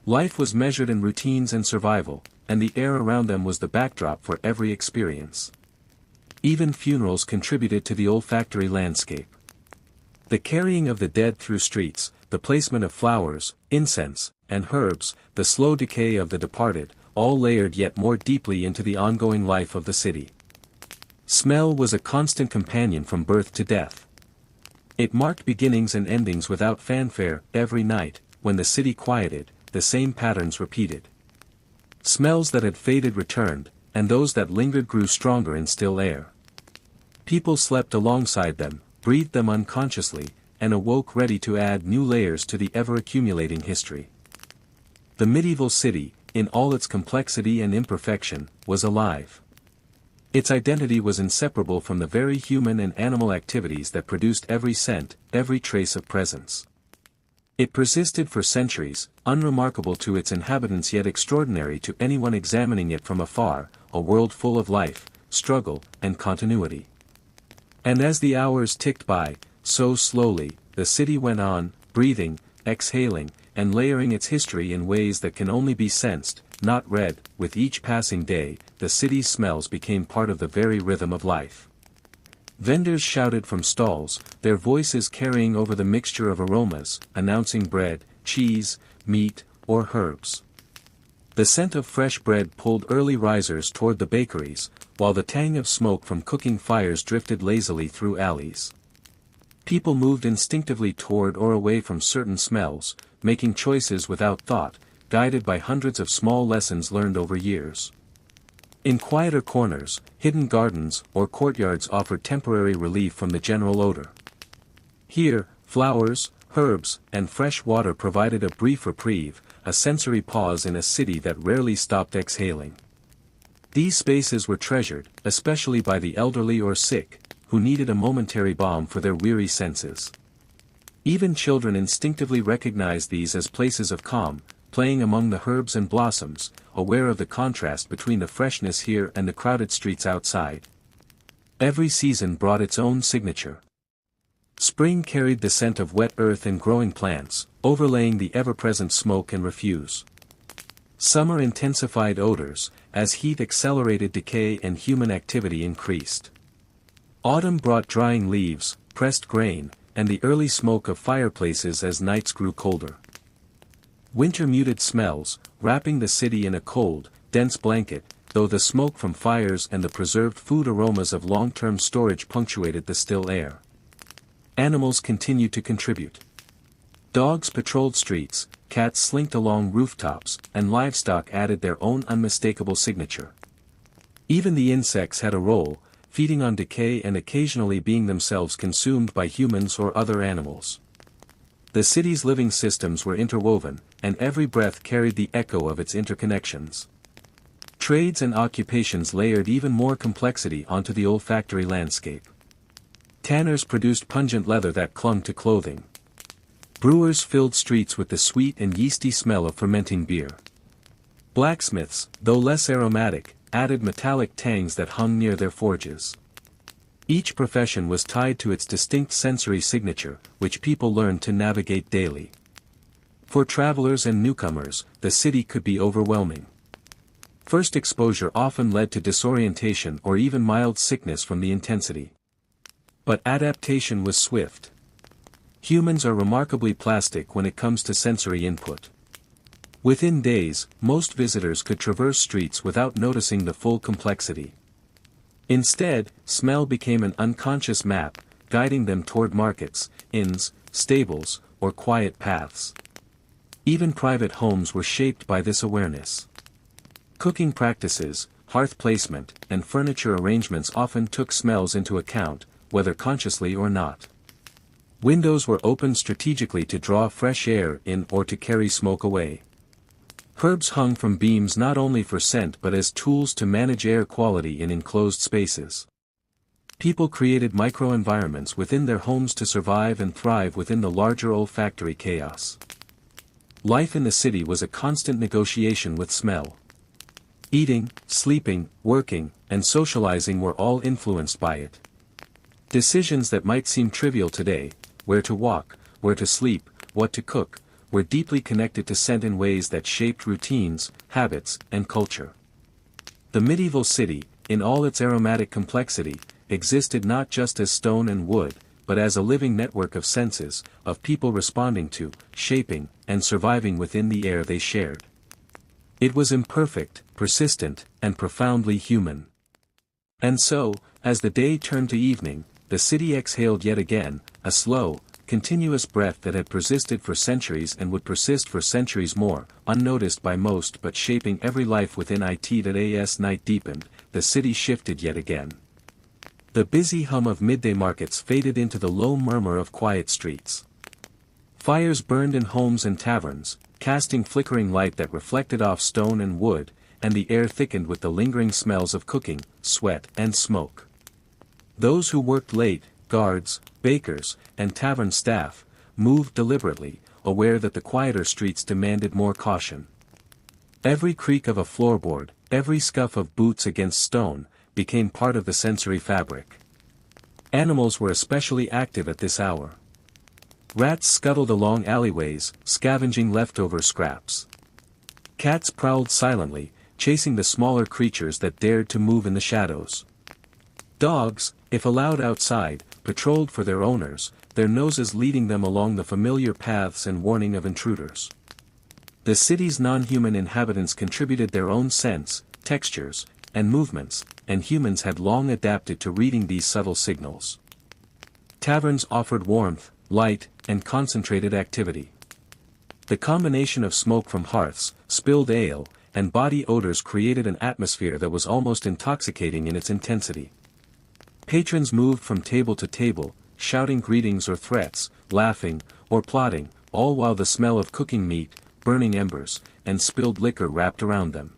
Life was measured in routines and survival, and the air around them was the backdrop for every experience. Even funerals contributed to the olfactory landscape. The carrying of the dead through streets, the placement of flowers, incense, and herbs, the slow decay of the departed, all layered yet more deeply into the ongoing life of the city. Smell was a constant companion from birth to death. It marked beginnings and endings without fanfare. Every night, when the city quieted, the same patterns repeated. Smells that had faded returned, and those that lingered grew stronger in still air. People slept alongside them, breathed them unconsciously, and awoke ready to add new layers to the ever-accumulating history. The medieval city, in all its complexity and imperfection, was alive. Its identity was inseparable from the very human and animal activities that produced every scent, every trace of presence. It persisted for centuries, unremarkable to its inhabitants yet extraordinary to anyone examining it from afar, a world full of life, struggle, and continuity. And as the hours ticked by, so slowly, the city went on, breathing, exhaling, and layering its history in ways that can only be sensed, not read. With each passing day, the city's smells became part of the very rhythm of life. Vendors shouted from stalls, their voices carrying over the mixture of aromas, announcing bread, cheese, meat, or herbs. The scent of fresh bread pulled early risers toward the bakeries, while the tang of smoke from cooking fires drifted lazily through alleys. People moved instinctively toward or away from certain smells, making choices without thought, guided by hundreds of small lessons learned over years. In quieter corners, hidden gardens or courtyards offered temporary relief from the general odor. Here, flowers, herbs, and fresh water provided a brief reprieve, a sensory pause in a city that rarely stopped exhaling. These spaces were treasured, especially by the elderly or sick, who needed a momentary balm for their weary senses. Even children instinctively recognized these as places of calm, playing among the herbs and blossoms, aware of the contrast between the freshness here and the crowded streets outside. Every season brought its own signature. Spring carried the scent of wet earth and growing plants, overlaying the ever-present smoke and refuse. Summer intensified odors, as heat accelerated decay and human activity increased. Autumn brought drying leaves, pressed grain, and the early smoke of fireplaces as nights grew colder. Winter muted smells, wrapping the city in a cold, dense blanket, though the smoke from fires and the preserved food aromas of long-term storage punctuated the still air. Animals continued to contribute. Dogs patrolled streets, cats slinked along rooftops, and livestock added their own unmistakable signature. Even the insects had a role, feeding on decay and occasionally being themselves consumed by humans or other animals. The city's living systems were interwoven, and every breath carried the echo of its interconnections. Trades and occupations layered even more complexity onto the olfactory landscape. Tanners produced pungent leather that clung to clothing. Brewers filled streets with the sweet and yeasty smell of fermenting beer. Blacksmiths, though less aromatic, added metallic tangs that hung near their forges. Each profession was tied to its distinct sensory signature, which people learned to navigate daily. For travelers and newcomers, the city could be overwhelming. First exposure often led to disorientation or even mild sickness from the intensity. But adaptation was swift. Humans are remarkably plastic when it comes to sensory input. Within days, most visitors could traverse streets without noticing the full complexity. Instead, smell became an unconscious map, guiding them toward markets, inns, stables, or quiet paths. Even private homes were shaped by this awareness. Cooking practices, hearth placement, and furniture arrangements often took smells into account, whether consciously or not. Windows were opened strategically to draw fresh air in or to carry smoke away. Herbs hung from beams not only for scent but as tools to manage air quality in enclosed spaces. People created microenvironments within their homes to survive and thrive within the larger olfactory chaos. Life in the city was a constant negotiation with smell. Eating, sleeping, working, and socializing were all influenced by it. Decisions that might seem trivial today, where to walk, where to sleep, what to cook, were deeply connected to scent in ways that shaped routines, habits, and culture. The medieval city, in all its aromatic complexity, existed not just as stone and wood, but as a living network of senses, of people responding to, shaping, and surviving within the air they shared. It was imperfect, persistent, and profoundly human. And so, as the day turned to evening, the city exhaled yet again, a slow, continuous breath that had persisted for centuries and would persist for centuries more, unnoticed by most but shaping every life within it. As night deepened, the city shifted yet again. The busy hum of midday markets faded into the low murmur of quiet streets. Fires burned in homes and taverns, casting flickering light that reflected off stone and wood, and the air thickened with the lingering smells of cooking, sweat, and smoke. Those who worked late, guards, bakers, and tavern staff, moved deliberately, aware that the quieter streets demanded more caution. Every creak of a floorboard, every scuff of boots against stone, became part of the sensory fabric. Animals were especially active at this hour. Rats scuttled along alleyways, scavenging leftover scraps. Cats prowled silently, chasing the smaller creatures that dared to move in the shadows. Dogs, if allowed outside, patrolled for their owners, their noses leading them along the familiar paths and warning of intruders. The city's non-human inhabitants contributed their own scents, textures, and movements, and humans had long adapted to reading these subtle signals. Taverns offered warmth, light, and concentrated activity. The combination of smoke from hearths, spilled ale, and body odors created an atmosphere that was almost intoxicating in its intensity. Patrons moved from table to table, shouting greetings or threats, laughing, or plotting, all while the smell of cooking meat, burning embers, and spilled liquor wrapped around them.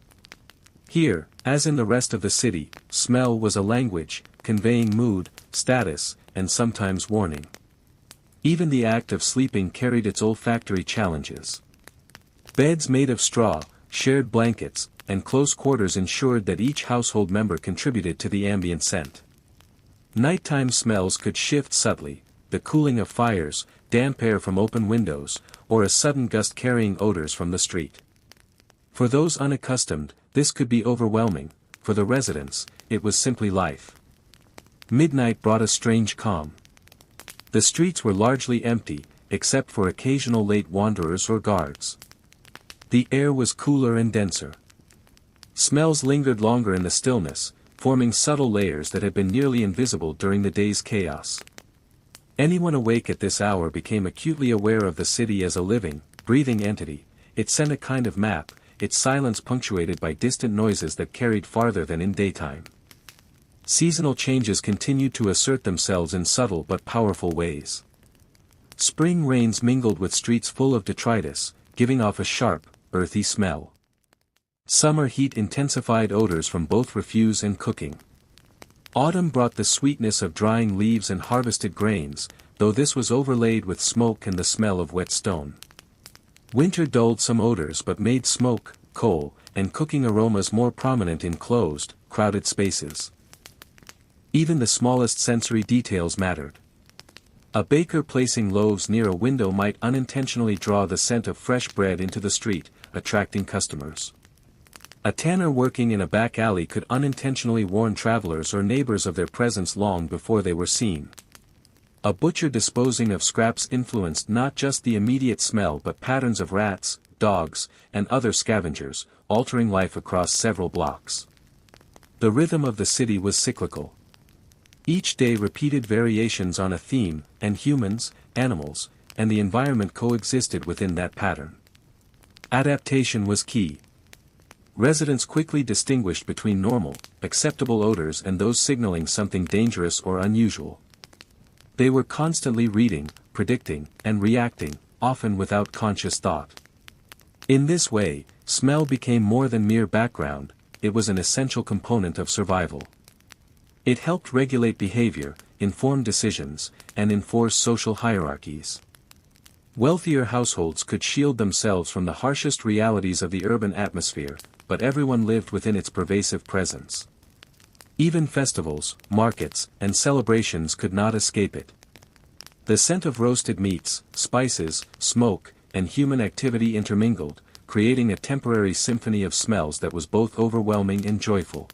Here, as in the rest of the city, smell was a language, conveying mood, status, and sometimes warning. Even the act of sleeping carried its olfactory challenges. Beds made of straw, shared blankets, and close quarters ensured that each household member contributed to the ambient scent. Nighttime smells could shift subtly, the cooling of fires, damp air from open windows, or a sudden gust carrying odors from the street. For those unaccustomed, this could be overwhelming; for the residents, it was simply life. Midnight brought a strange calm. The streets were largely empty, except for occasional late wanderers or guards. The air was cooler and denser. Smells lingered longer in the stillness, forming subtle layers that had been nearly invisible during the day's chaos. Anyone awake at this hour became acutely aware of the city as a living, breathing entity. It sent a kind of map, its silence punctuated by distant noises that carried farther than in daytime. Seasonal changes continued to assert themselves in subtle but powerful ways. Spring rains mingled with streets full of detritus, giving off a sharp, earthy smell. Summer heat intensified odors from both refuse and cooking. Autumn brought the sweetness of drying leaves and harvested grains, though this was overlaid with smoke and the smell of wet stone. Winter dulled some odors but made smoke, coal, and cooking aromas more prominent in closed, crowded spaces. Even the smallest sensory details mattered. A baker placing loaves near a window might unintentionally draw the scent of fresh bread into the street, attracting customers. A tanner working in a back alley could unintentionally warn travelers or neighbors of their presence long before they were seen. A butcher disposing of scraps influenced not just the immediate smell but patterns of rats, dogs, and other scavengers, altering life across several blocks. The rhythm of the city was cyclical. Each day repeated variations on a theme, and humans, animals, and the environment coexisted within that pattern. Adaptation was key. Residents quickly distinguished between normal, acceptable odors and those signaling something dangerous or unusual. They were constantly reading, predicting, and reacting, often without conscious thought. In this way, smell became more than mere background, it was an essential component of survival. It helped regulate behavior, inform decisions, and enforce social hierarchies. Wealthier households could shield themselves from the harshest realities of the urban atmosphere, but everyone lived within its pervasive presence. Even festivals, markets, and celebrations could not escape it. The scent of roasted meats, spices, smoke, and human activity intermingled, creating a temporary symphony of smells that was both overwhelming and joyful.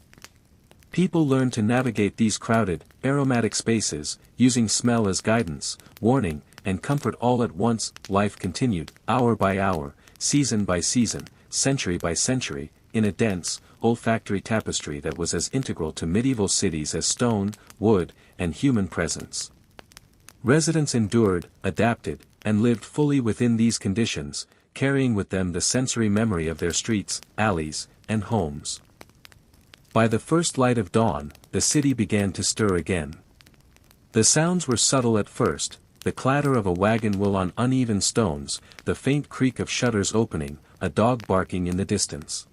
People learned to navigate these crowded, aromatic spaces, using smell as guidance, warning, and comfort all at once. Life continued, hour by hour, season by season, century by century, in a dense, olfactory tapestry that was as integral to medieval cities as stone, wood, and human presence. Residents endured, adapted, and lived fully within these conditions, carrying with them the sensory memory of their streets, alleys, and homes. By the first light of dawn, the city began to stir again. The sounds were subtle at first, the clatter of a wagon wheel on uneven stones, the faint creak of shutters opening, a dog barking in the distance.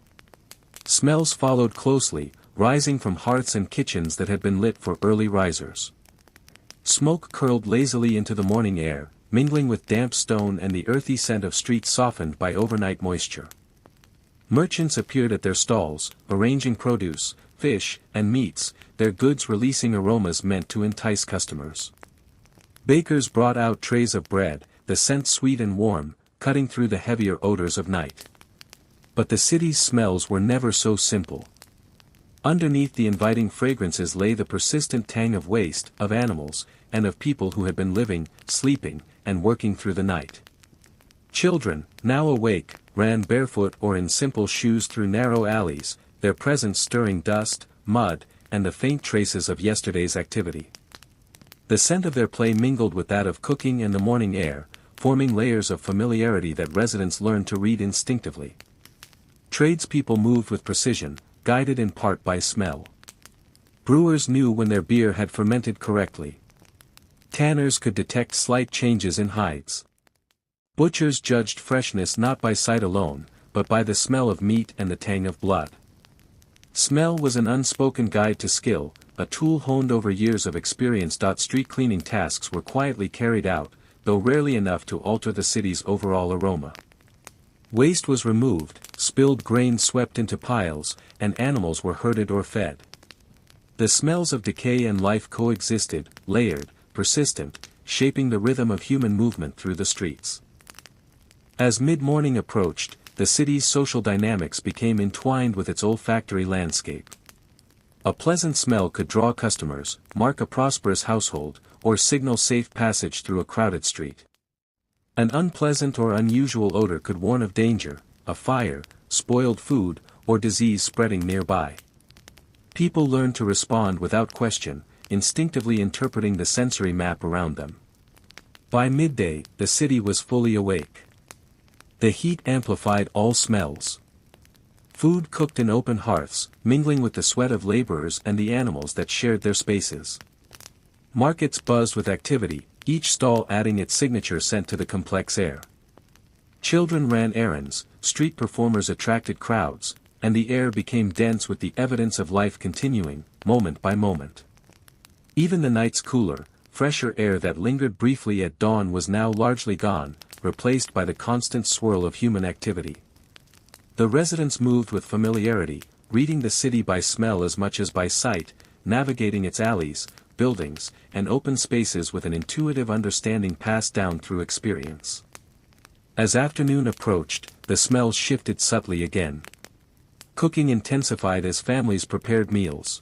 Smells followed closely, rising from hearths and kitchens that had been lit for early risers. Smoke curled lazily into the morning air, mingling with damp stone and the earthy scent of streets softened by overnight moisture. Merchants appeared at their stalls, arranging produce, fish, and meats, their goods releasing aromas meant to entice customers. Bakers brought out trays of bread, the scent sweet and warm, cutting through the heavier odors of night. But the city's smells were never so simple. Underneath the inviting fragrances lay the persistent tang of waste, of animals, and of people who had been living, sleeping, and working through the night. Children, now awake, ran barefoot or in simple shoes through narrow alleys, their presence stirring dust, mud, and the faint traces of yesterday's activity. The scent of their play mingled with that of cooking and the morning air, forming layers of familiarity that residents learned to read instinctively. Tradespeople moved with precision, guided in part by smell. Brewers knew when their beer had fermented correctly. Tanners could detect slight changes in hides. Butchers judged freshness not by sight alone, but by the smell of meat and the tang of blood. Smell was an unspoken guide to skill, a tool honed over years of experience. Street cleaning tasks were quietly carried out, though rarely enough to alter the city's overall aroma. Waste was removed, spilled grain swept into piles, and animals were herded or fed. The smells of decay and life coexisted, layered, persistent, shaping the rhythm of human movement through the streets. As mid-morning approached, the city's social dynamics became entwined with its olfactory landscape. A pleasant smell could draw customers, mark a prosperous household, or signal safe passage through a crowded street. An unpleasant or unusual odor could warn of danger, a fire, spoiled food, or disease spreading nearby. People learned to respond without question, instinctively interpreting the sensory map around them. By midday, the city was fully awake. The heat amplified all smells. Food cooked in open hearths, mingling with the sweat of laborers and the animals that shared their spaces. Markets buzzed with activity, each stall adding its signature scent to the complex air. Children ran errands, street performers attracted crowds, and the air became dense with the evidence of life continuing, moment by moment. Even the night's cooler, fresher air that lingered briefly at dawn was now largely gone, replaced by the constant swirl of human activity. The residents moved with familiarity, reading the city by smell as much as by sight, navigating its alleys, buildings, and open spaces with an intuitive understanding passed down through experience. As afternoon approached, the smells shifted subtly again. Cooking intensified as families prepared meals.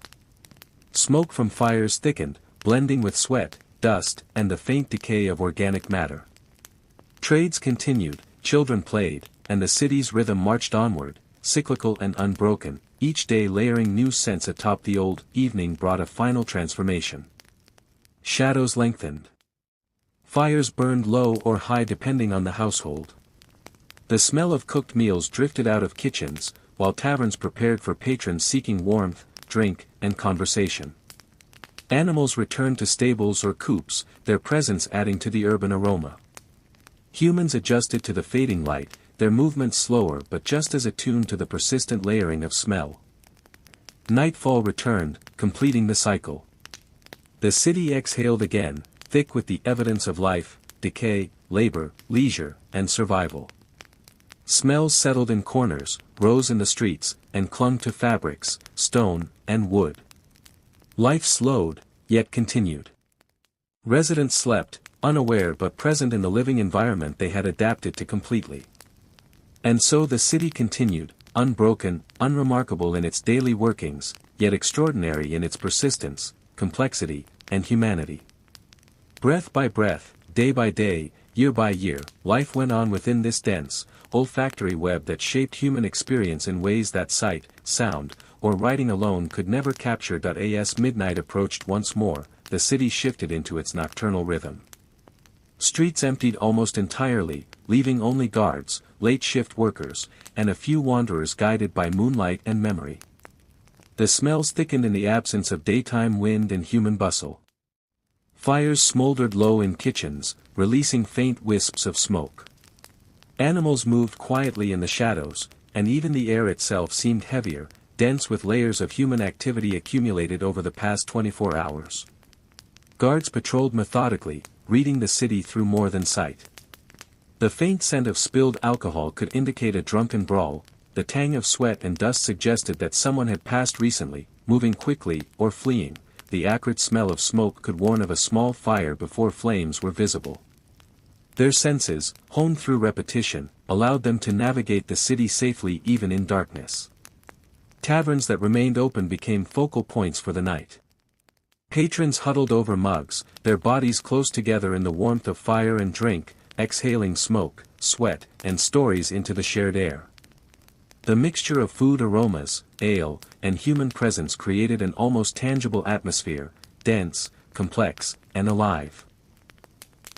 Smoke from fires thickened, blending with sweat, dust, and the faint decay of organic matter. Trades continued, children played, and the city's rhythm marched onward, cyclical and unbroken, each day layering new scents atop the old. Evening brought a final transformation. Shadows lengthened. Fires burned low or high depending on the household. The smell of cooked meals drifted out of kitchens, while taverns prepared for patrons seeking warmth, drink, and conversation. Animals returned to stables or coops, their presence adding to the urban aroma. Humans adjusted to the fading light, their movements slower but just as attuned to the persistent layering of smell. Nightfall returned, completing the cycle. The city exhaled again, thick with the evidence of life, decay, labor, leisure, and survival. Smells settled in corners, rose in the streets, and clung to fabrics, stone, and wood. Life slowed, yet continued. Residents slept, unaware but present in the living environment they had adapted to completely. And so the city continued, unbroken, unremarkable in its daily workings, yet extraordinary in its persistence, complexity, and humanity. Breath by breath, day by day, year by year, life went on within this dense, olfactory web that shaped human experience in ways that sight, sound, or writing alone could never capture. As midnight approached once more, the city shifted into its nocturnal rhythm. Streets emptied almost entirely, leaving only guards, late-shift workers, and a few wanderers guided by moonlight and memory. The smells thickened in the absence of daytime wind and human bustle. Fires smoldered low in kitchens, releasing faint wisps of smoke. Animals moved quietly in the shadows, and even the air itself seemed heavier, dense with layers of human activity accumulated over the past 24 hours. Guards patrolled methodically, reading the city through more than sight. The faint scent of spilled alcohol could indicate a drunken brawl, the tang of sweat and dust suggested that someone had passed recently, moving quickly or fleeing. The acrid smell of smoke could warn of a small fire before flames were visible. Their senses, honed through repetition, allowed them to navigate the city safely even in darkness. Taverns that remained open became focal points for the night. Patrons huddled over mugs, their bodies close together in the warmth of fire and drink, exhaling smoke, sweat, and stories into the shared air. The mixture of food aromas, ale, and human presence created an almost tangible atmosphere, dense, complex, and alive.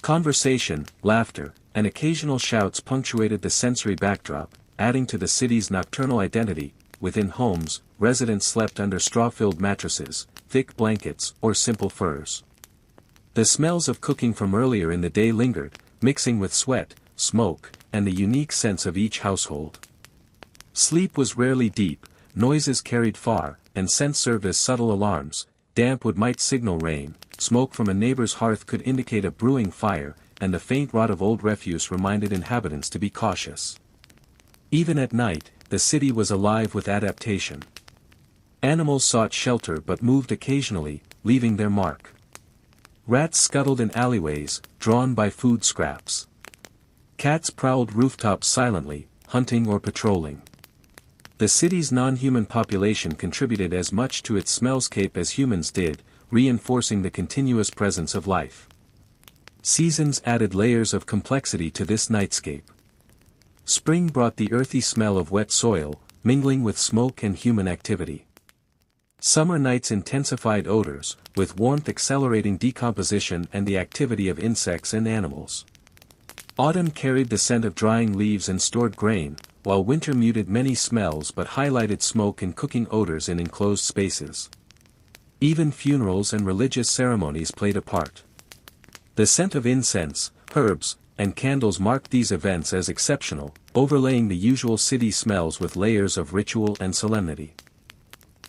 Conversation, laughter, and occasional shouts punctuated the sensory backdrop, adding to the city's nocturnal identity. Within homes, residents slept under straw-filled mattresses, thick blankets, or simple furs. The smells of cooking from earlier in the day lingered, mixing with sweat, smoke, and the unique scents of each household. Sleep was rarely deep, noises carried far, and scents served as subtle alarms. Damp wood might signal rain, smoke from a neighbor's hearth could indicate a brewing fire, and the faint rot of old refuse reminded inhabitants to be cautious. Even at night, the city was alive with adaptation. Animals sought shelter but moved occasionally, leaving their mark. Rats scuttled in alleyways, drawn by food scraps. Cats prowled rooftops silently, hunting or patrolling. The city's non-human population contributed as much to its smellscape as humans did, reinforcing the continuous presence of life. Seasons added layers of complexity to this nightscape. Spring brought the earthy smell of wet soil, mingling with smoke and human activity. Summer nights intensified odors, with warmth accelerating decomposition and the activity of insects and animals. Autumn carried the scent of drying leaves and stored grain, while winter muted many smells but highlighted smoke and cooking odors in enclosed spaces. Even funerals and religious ceremonies played a part. The scent of incense, herbs, and candles marked these events as exceptional, overlaying the usual city smells with layers of ritual and solemnity.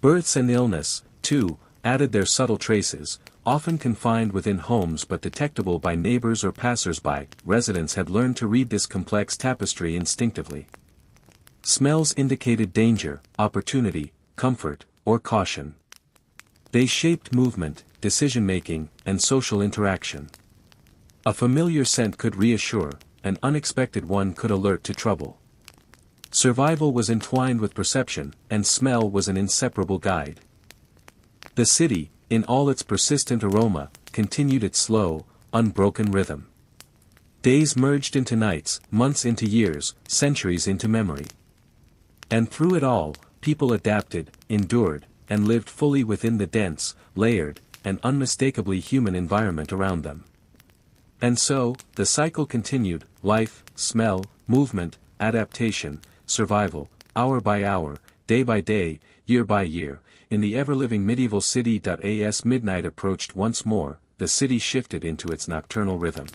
Births and illness, too, added their subtle traces, often confined within homes but detectable by neighbors or passers-by. Residents had learned to read this complex tapestry instinctively. Smells indicated danger, opportunity, comfort, or caution. They shaped movement, decision-making, and social interaction. A familiar scent could reassure, an unexpected one could alert to trouble. Survival was entwined with perception, and smell was an inseparable guide. The city, in all its persistent aroma, continued its slow, unbroken rhythm. Days merged into nights, months into years, centuries into memory. And through it all, people adapted, endured, and lived fully within the dense, layered, and unmistakably human environment around them. And so, the cycle continued: life, smell, movement, adaptation, survival, hour by hour, day by day, year by year, in the ever-living medieval city. As midnight approached once more, the city shifted into its nocturnal rhythm.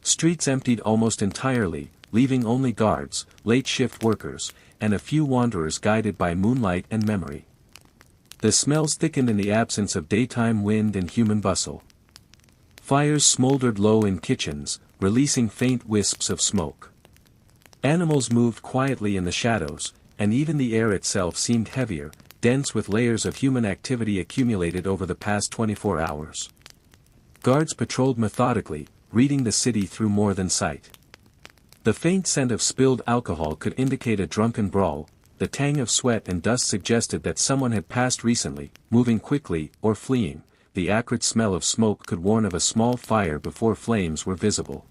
Streets emptied almost entirely, leaving only guards, late-shift workers, and a few wanderers guided by moonlight and memory. The smells thickened in the absence of daytime wind and human bustle. Fires smoldered low in kitchens, releasing faint wisps of smoke. Animals moved quietly in the shadows, and even the air itself seemed heavier, dense with layers of human activity accumulated over the past 24 hours. Guards patrolled methodically, reading the city through more than sight. The faint scent of spilled alcohol could indicate a drunken brawl, the tang of sweat and dust suggested that someone had passed recently, moving quickly or fleeing. The acrid smell of smoke could warn of a small fire before flames were visible.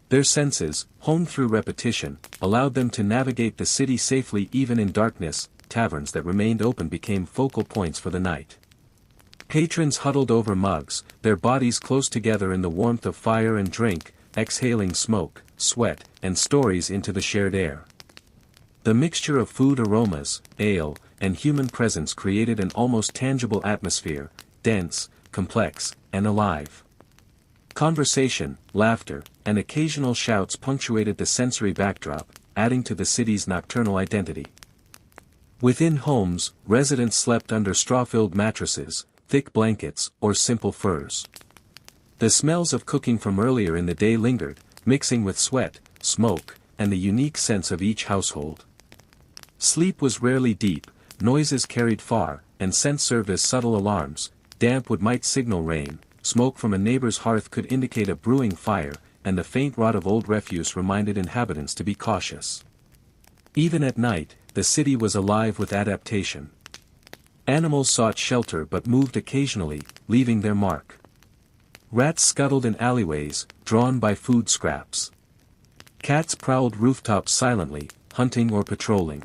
Their senses, honed through repetition, allowed them to navigate the city safely even in darkness. Taverns that remained open became focal points for the night. Patrons huddled over mugs, their bodies close together in the warmth of fire and drink, exhaling smoke, sweat, and stories into the shared air. The mixture of food aromas, ale, and human presence created an almost tangible atmosphere, dense, complex, and alive. Conversation, laughter, and occasional shouts punctuated the sensory backdrop, adding to the city's nocturnal identity. Within homes, residents slept under straw-filled mattresses, thick blankets, or simple furs. The smells of cooking from earlier in the day lingered, mixing with sweat, smoke, and the unique sense of each household. Sleep was rarely deep, noises carried far, and scents served as subtle alarms. Damp wood might signal rain, smoke from a neighbor's hearth could indicate a brewing fire, and the faint rot of old refuse reminded inhabitants to be cautious. Even at night, the city was alive with adaptation. Animals sought shelter but moved occasionally, leaving their mark. Rats scuttled in alleyways, drawn by food scraps. Cats prowled rooftops silently, hunting or patrolling.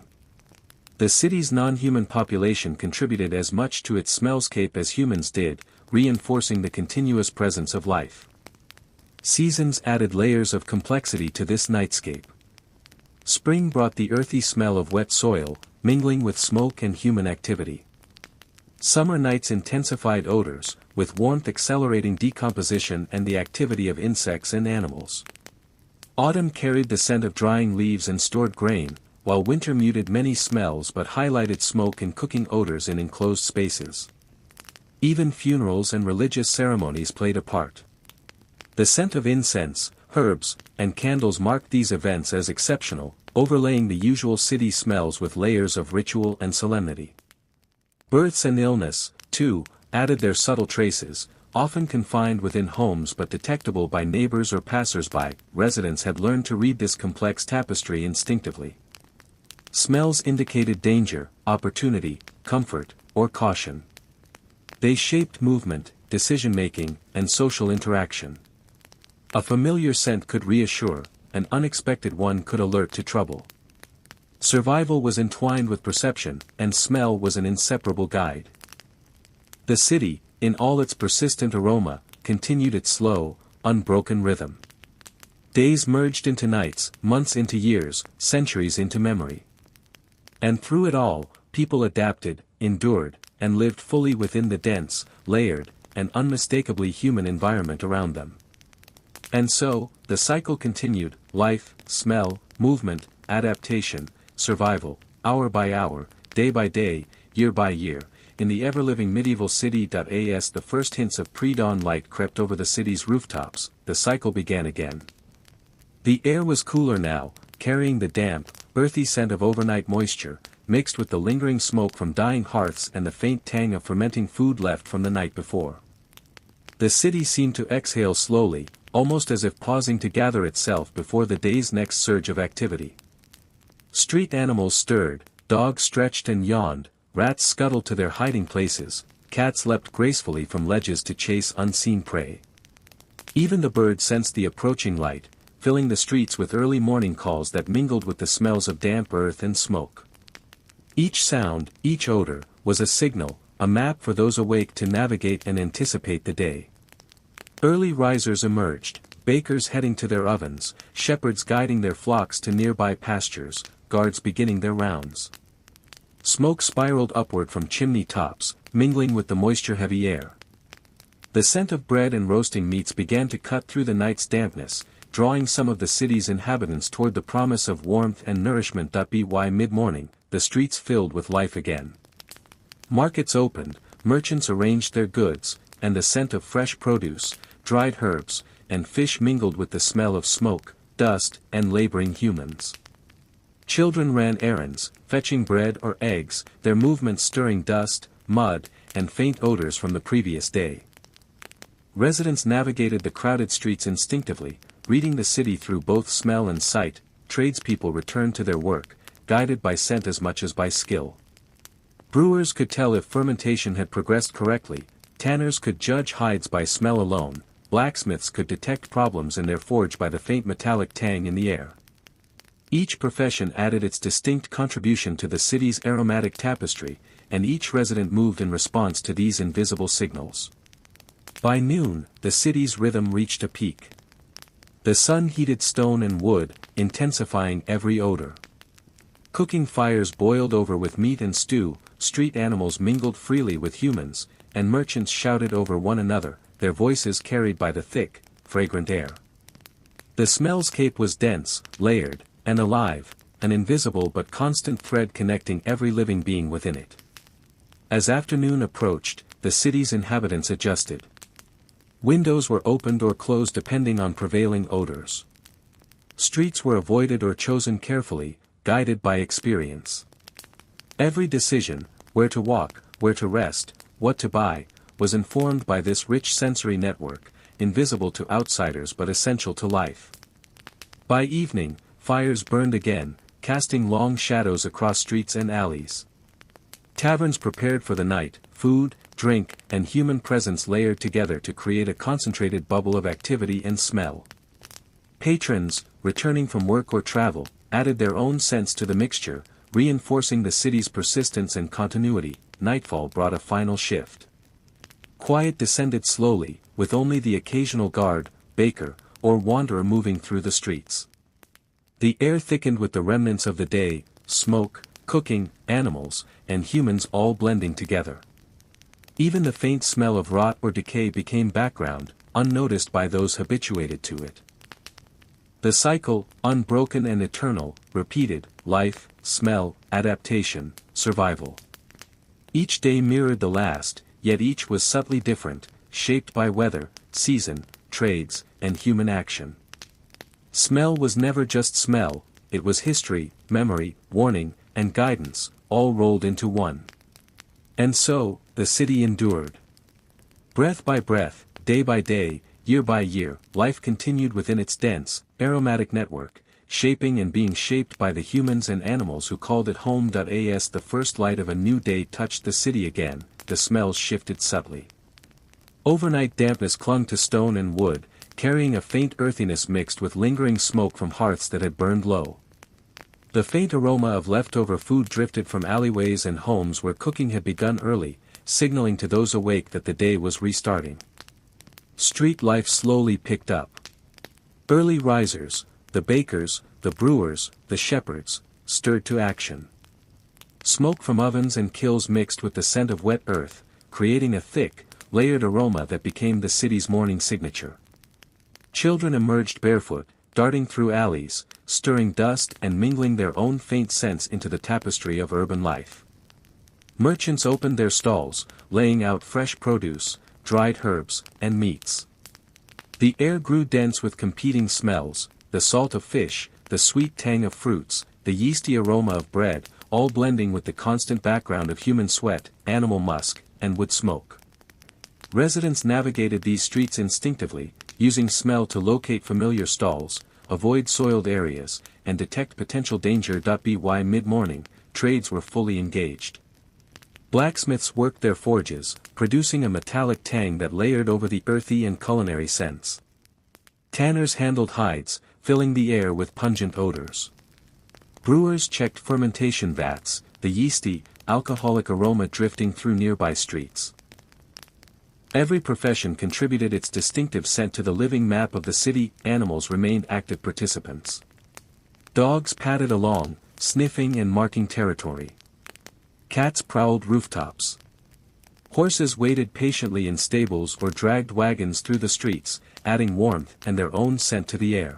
The city's non-human population contributed as much to its smellscape as humans did, reinforcing the continuous presence of life. Seasons added layers of complexity to this nightscape. Spring brought the earthy smell of wet soil, mingling with smoke and human activity. Summer nights intensified odors, with warmth accelerating decomposition and the activity of insects and animals. Autumn carried the scent of drying leaves and stored grain, while winter muted many smells but highlighted smoke and cooking odors in enclosed spaces. Even funerals and religious ceremonies played a part. The scent of incense, herbs, and candles marked these events as exceptional, overlaying the usual city smells with layers of ritual and solemnity. Births and illness, too, added their subtle traces, often confined within homes but detectable by neighbors or passers-by. Residents had learned to read this complex tapestry instinctively. Smells indicated danger, opportunity, comfort, or caution. They shaped movement, decision-making, and social interaction. A familiar scent could reassure, an unexpected one could alert to trouble. Survival was entwined with perception, and smell was an inseparable guide. The city, in all its persistent aroma, continued its slow, unbroken rhythm. Days merged into nights, months into years, centuries into memory. And through it all, people adapted, endured, and lived fully within the dense, layered, and unmistakably human environment around them. And so, the cycle continued: life, smell, movement, adaptation, survival, hour by hour, day by day, year by year. In the ever-living medieval city. As the first hints of pre-dawn light crept over the city's rooftops, the cycle began again. The air was cooler now, carrying the damp, earthy scent of overnight moisture, mixed with the lingering smoke from dying hearths and the faint tang of fermenting food left from the night before. The city seemed to exhale slowly, almost as if pausing to gather itself before the day's next surge of activity. Street animals stirred, dogs stretched and yawned, rats scuttled to their hiding places, cats leapt gracefully from ledges to chase unseen prey. Even the birds sensed the approaching light, filling the streets with early morning calls that mingled with the smells of damp earth and smoke. Each sound, each odor, was a signal, a map for those awake to navigate and anticipate the day. Early risers emerged, bakers heading to their ovens, shepherds guiding their flocks to nearby pastures, guards beginning their rounds. Smoke spiraled upward from chimney tops, mingling with the moisture-heavy air. The scent of bread and roasting meats began to cut through the night's dampness, drawing some of the city's inhabitants toward the promise of warmth and nourishment. By mid-morning, the streets filled with life again. Markets opened, merchants arranged their goods, and the scent of fresh produce, dried herbs, and fish mingled with the smell of smoke, dust, and laboring humans. Children ran errands, fetching bread or eggs, their movements stirring dust, mud, and faint odors from the previous day. Residents navigated the crowded streets instinctively, reading the city through both smell and sight. Tradespeople returned to their work, guided by scent as much as by skill. Brewers could tell if fermentation had progressed correctly, tanners could judge hides by smell alone, blacksmiths could detect problems in their forge by the faint metallic tang in the air. Each profession added its distinct contribution to the city's aromatic tapestry, and each resident moved in response to these invisible signals. By noon, the city's rhythm reached a peak. The sun heated stone and wood, intensifying every odor. Cooking fires boiled over with meat and stew, street animals mingled freely with humans, and merchants shouted over one another, their voices carried by the thick, fragrant air. The smellscape was dense, layered, and alive, an invisible but constant thread connecting every living being within it. As afternoon approached, the city's inhabitants adjusted. Windows were opened or closed depending on prevailing odors. Streets were avoided or chosen carefully, guided by experience. Every decision, where to walk, where to rest, what to buy, was informed by this rich sensory network, invisible to outsiders but essential to life. By evening, fires burned again, casting long shadows across streets and alleys. Taverns prepared for the night, food, drink, and human presence layered together to create a concentrated bubble of activity and smell. Patrons, returning from work or travel, added their own scents to the mixture, reinforcing the city's persistence and continuity. Nightfall brought a final shift. Quiet descended slowly, with only the occasional guard, baker, or wanderer moving through the streets. The air thickened with the remnants of the day, smoke, cooking, animals, and humans all blending together. Even the faint smell of rot or decay became background, unnoticed by those habituated to it. The cycle, unbroken and eternal, repeated: life, smell, adaptation, survival. Each day mirrored the last, yet each was subtly different, shaped by weather, season, trades, and human action. Smell was never just smell, it was history, memory, warning, and guidance, all rolled into one. And so, the city endured. Breath by breath, day by day, year by year, life continued within its dense, aromatic network, shaping and being shaped by the humans and animals who called it home. As the first light of a new day touched the city again, the smells shifted subtly. Overnight dampness clung to stone and wood, carrying a faint earthiness mixed with lingering smoke from hearths that had burned low. The faint aroma of leftover food drifted from alleyways and homes where cooking had begun early, signaling to those awake that the day was restarting. Street life slowly picked up. Early risers, the bakers, the brewers, the shepherds, stirred to action. Smoke from ovens and kilns mixed with the scent of wet earth, creating a thick, layered aroma that became the city's morning signature. Children emerged barefoot, darting through alleys, stirring dust and mingling their own faint scents into the tapestry of urban life. Merchants opened their stalls, laying out fresh produce, dried herbs, and meats. The air grew dense with competing smells, the salt of fish, the sweet tang of fruits, the yeasty aroma of bread, all blending with the constant background of human sweat, animal musk, and wood smoke. Residents navigated these streets instinctively, using smell to locate familiar stalls, avoid soiled areas, and detect potential danger. By mid-morning, trades were fully engaged. Blacksmiths worked their forges, producing a metallic tang that layered over the earthy and culinary scents. Tanners handled hides, filling the air with pungent odors. Brewers checked fermentation vats, the yeasty, alcoholic aroma drifting through nearby streets. Every profession contributed its distinctive scent to the living map of the city. Animals remained active participants. Dogs padded along, sniffing and marking territory. Cats prowled rooftops. Horses waited patiently in stables or dragged wagons through the streets, adding warmth and their own scent to the air.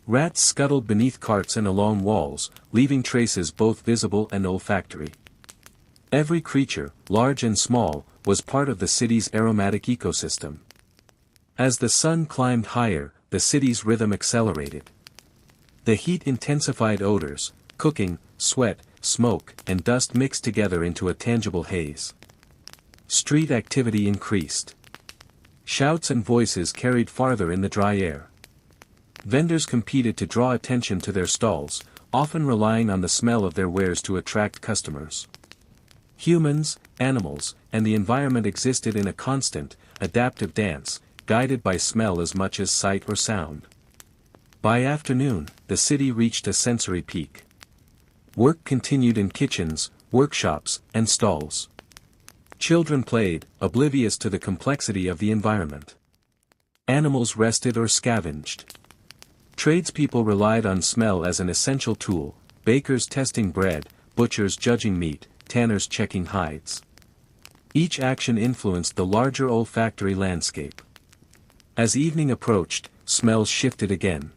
Rats scuttled beneath carts and along walls, leaving traces both visible and olfactory. Every creature, large and small, was part of the city's aromatic ecosystem. As the sun climbed higher, the city's rhythm accelerated. The heat intensified odors, cooking, sweat, smoke, and dust mixed together into a tangible haze. Street activity increased. Shouts and voices carried farther in the dry air. Vendors competed to draw attention to their stalls, often relying on the smell of their wares to attract customers. Humans, animals, and the environment existed in a constant, adaptive dance, guided by smell as much as sight or sound. By afternoon, the city reached a sensory peak. Work continued in kitchens, workshops, and stalls. Children played, oblivious to the complexity of the environment. Animals rested or scavenged. Tradespeople relied on smell as an essential tool, bakers testing bread, butchers judging meat, tanners checking hides. Each action influenced the larger olfactory landscape. As evening approached, smells shifted again.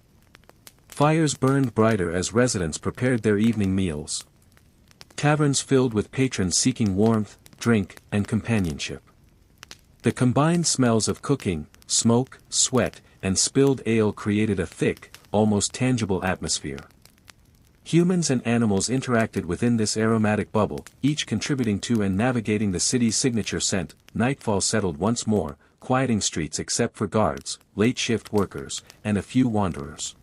Fires burned brighter as residents prepared their evening meals. Taverns filled with patrons seeking warmth, drink, and companionship. The combined smells of cooking, smoke, sweat, and spilled ale created a thick, almost tangible atmosphere. Humans and animals interacted within this aromatic bubble, each contributing to and navigating the city's signature scent. Nightfall settled once more, quieting streets except for guards, late-shift workers, and a few wanderers.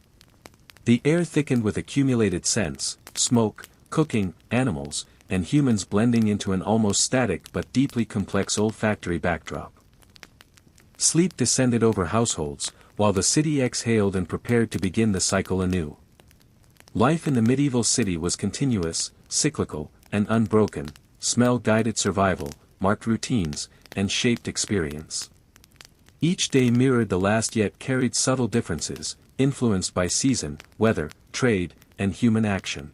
The air thickened with accumulated scents, smoke, cooking, animals, and humans blending into an almost static but deeply complex olfactory backdrop. Sleep descended over households, while the city exhaled and prepared to begin the cycle anew. Life in the medieval city was continuous, cyclical, and unbroken. Smell guided survival, marked routines, and shaped experience. Each day mirrored the last yet carried subtle differences, influenced by season, weather, trade, and human action.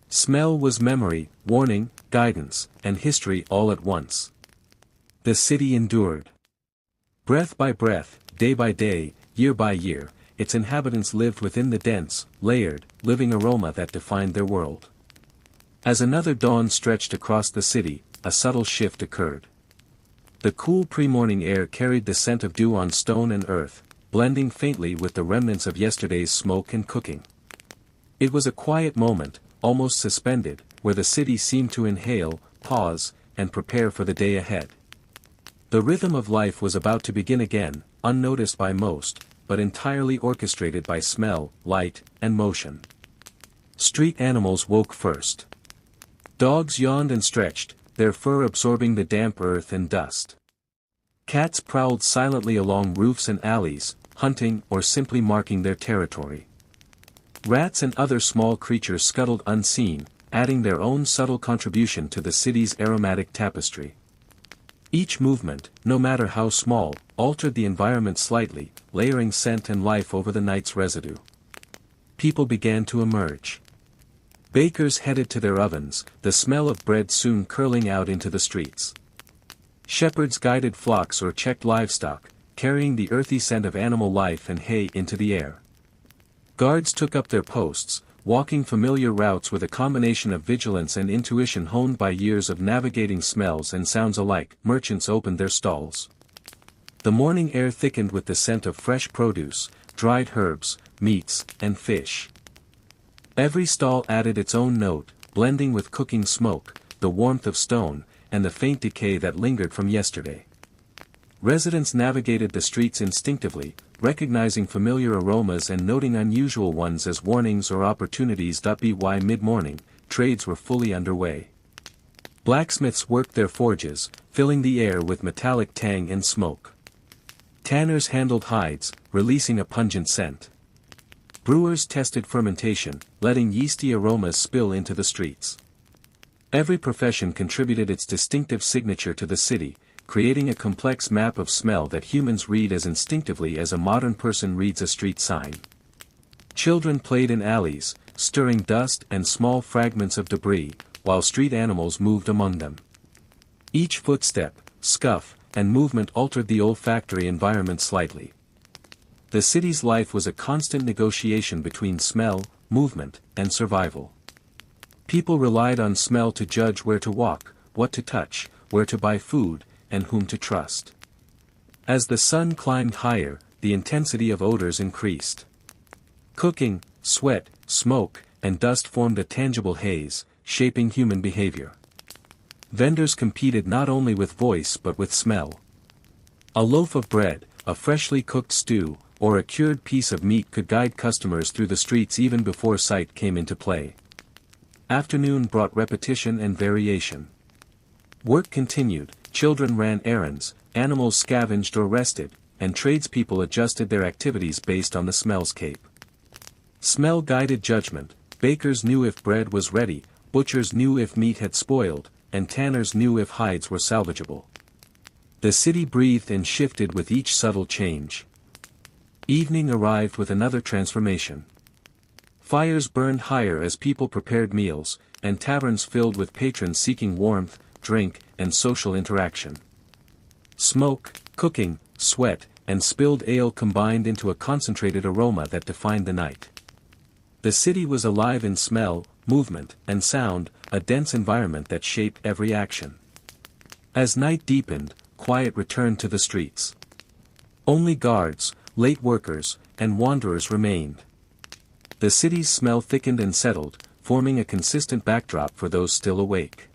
Smell was memory, warning, guidance, and history all at once. The city endured. Breath by breath, day by day, year by year, its inhabitants lived within the dense, layered, living aroma that defined their world. As another dawn stretched across the city, a subtle shift occurred. The cool pre-morning air carried the scent of dew on stone and earth, blending faintly with the remnants of yesterday's smoke and cooking. It was a quiet moment, almost suspended, where the city seemed to inhale, pause, and prepare for the day ahead. The rhythm of life was about to begin again, unnoticed by most, but entirely orchestrated by smell, light, and motion. Street animals woke first. Dogs yawned and stretched, their fur absorbing the damp earth and dust. Cats prowled silently along roofs and alleys, hunting or simply marking their territory. Rats and other small creatures scuttled unseen, adding their own subtle contribution to the city's aromatic tapestry. Each movement, no matter how small, altered the environment slightly, layering scent and life over the night's residue. People began to emerge. Bakers headed to their ovens, the smell of bread soon curling out into the streets. Shepherds guided flocks or checked livestock, carrying the earthy scent of animal life and hay into the air. Guards took up their posts, walking familiar routes with a combination of vigilance and intuition honed by years of navigating smells and sounds alike. Merchants opened their stalls. The morning air thickened with the scent of fresh produce, dried herbs, meats, and fish. Every stall added its own note, blending with cooking smoke, the warmth of stone, and the faint decay that lingered from yesterday. Residents navigated the streets instinctively, recognizing familiar aromas and noting unusual ones as warnings or opportunities. By mid-morning, trades were fully underway. Blacksmiths worked their forges, filling the air with metallic tang and smoke. Tanners handled hides, releasing a pungent scent. Brewers tested fermentation, letting yeasty aromas spill into the streets. Every profession contributed its distinctive signature to the city, creating a complex map of smell that humans read as instinctively as a modern person reads a street sign. Children played in alleys, stirring dust and small fragments of debris, while street animals moved among them. Each footstep, scuff, and movement altered the olfactory environment slightly. The city's life was a constant negotiation between smell, movement, and survival. People relied on smell to judge where to walk, what to touch, where to buy food, and whom to trust. As the sun climbed higher, the intensity of odors increased. Cooking, sweat, smoke, and dust formed a tangible haze, shaping human behavior. Vendors competed not only with voice but with smell. A loaf of bread, a freshly cooked stew, or a cured piece of meat could guide customers through the streets even before sight came into play. Afternoon brought repetition and variation. Work continued, children ran errands, animals scavenged or rested, and tradespeople adjusted their activities based on the smellscape. Smell guided judgment. Bakers knew if bread was ready, butchers knew if meat had spoiled, and tanners knew if hides were salvageable. The city breathed and shifted with each subtle change. Evening arrived with another transformation. Fires burned higher as people prepared meals, and taverns filled with patrons seeking warmth, drink, and social interaction. Smoke, cooking, sweat, and spilled ale combined into a concentrated aroma that defined the night. The city was alive in smell, movement, and sound, a dense environment that shaped every action. As night deepened, quiet returned to the streets. Only guards, late workers, and wanderers remained. The city's smell thickened and settled, forming a consistent backdrop for those still awake.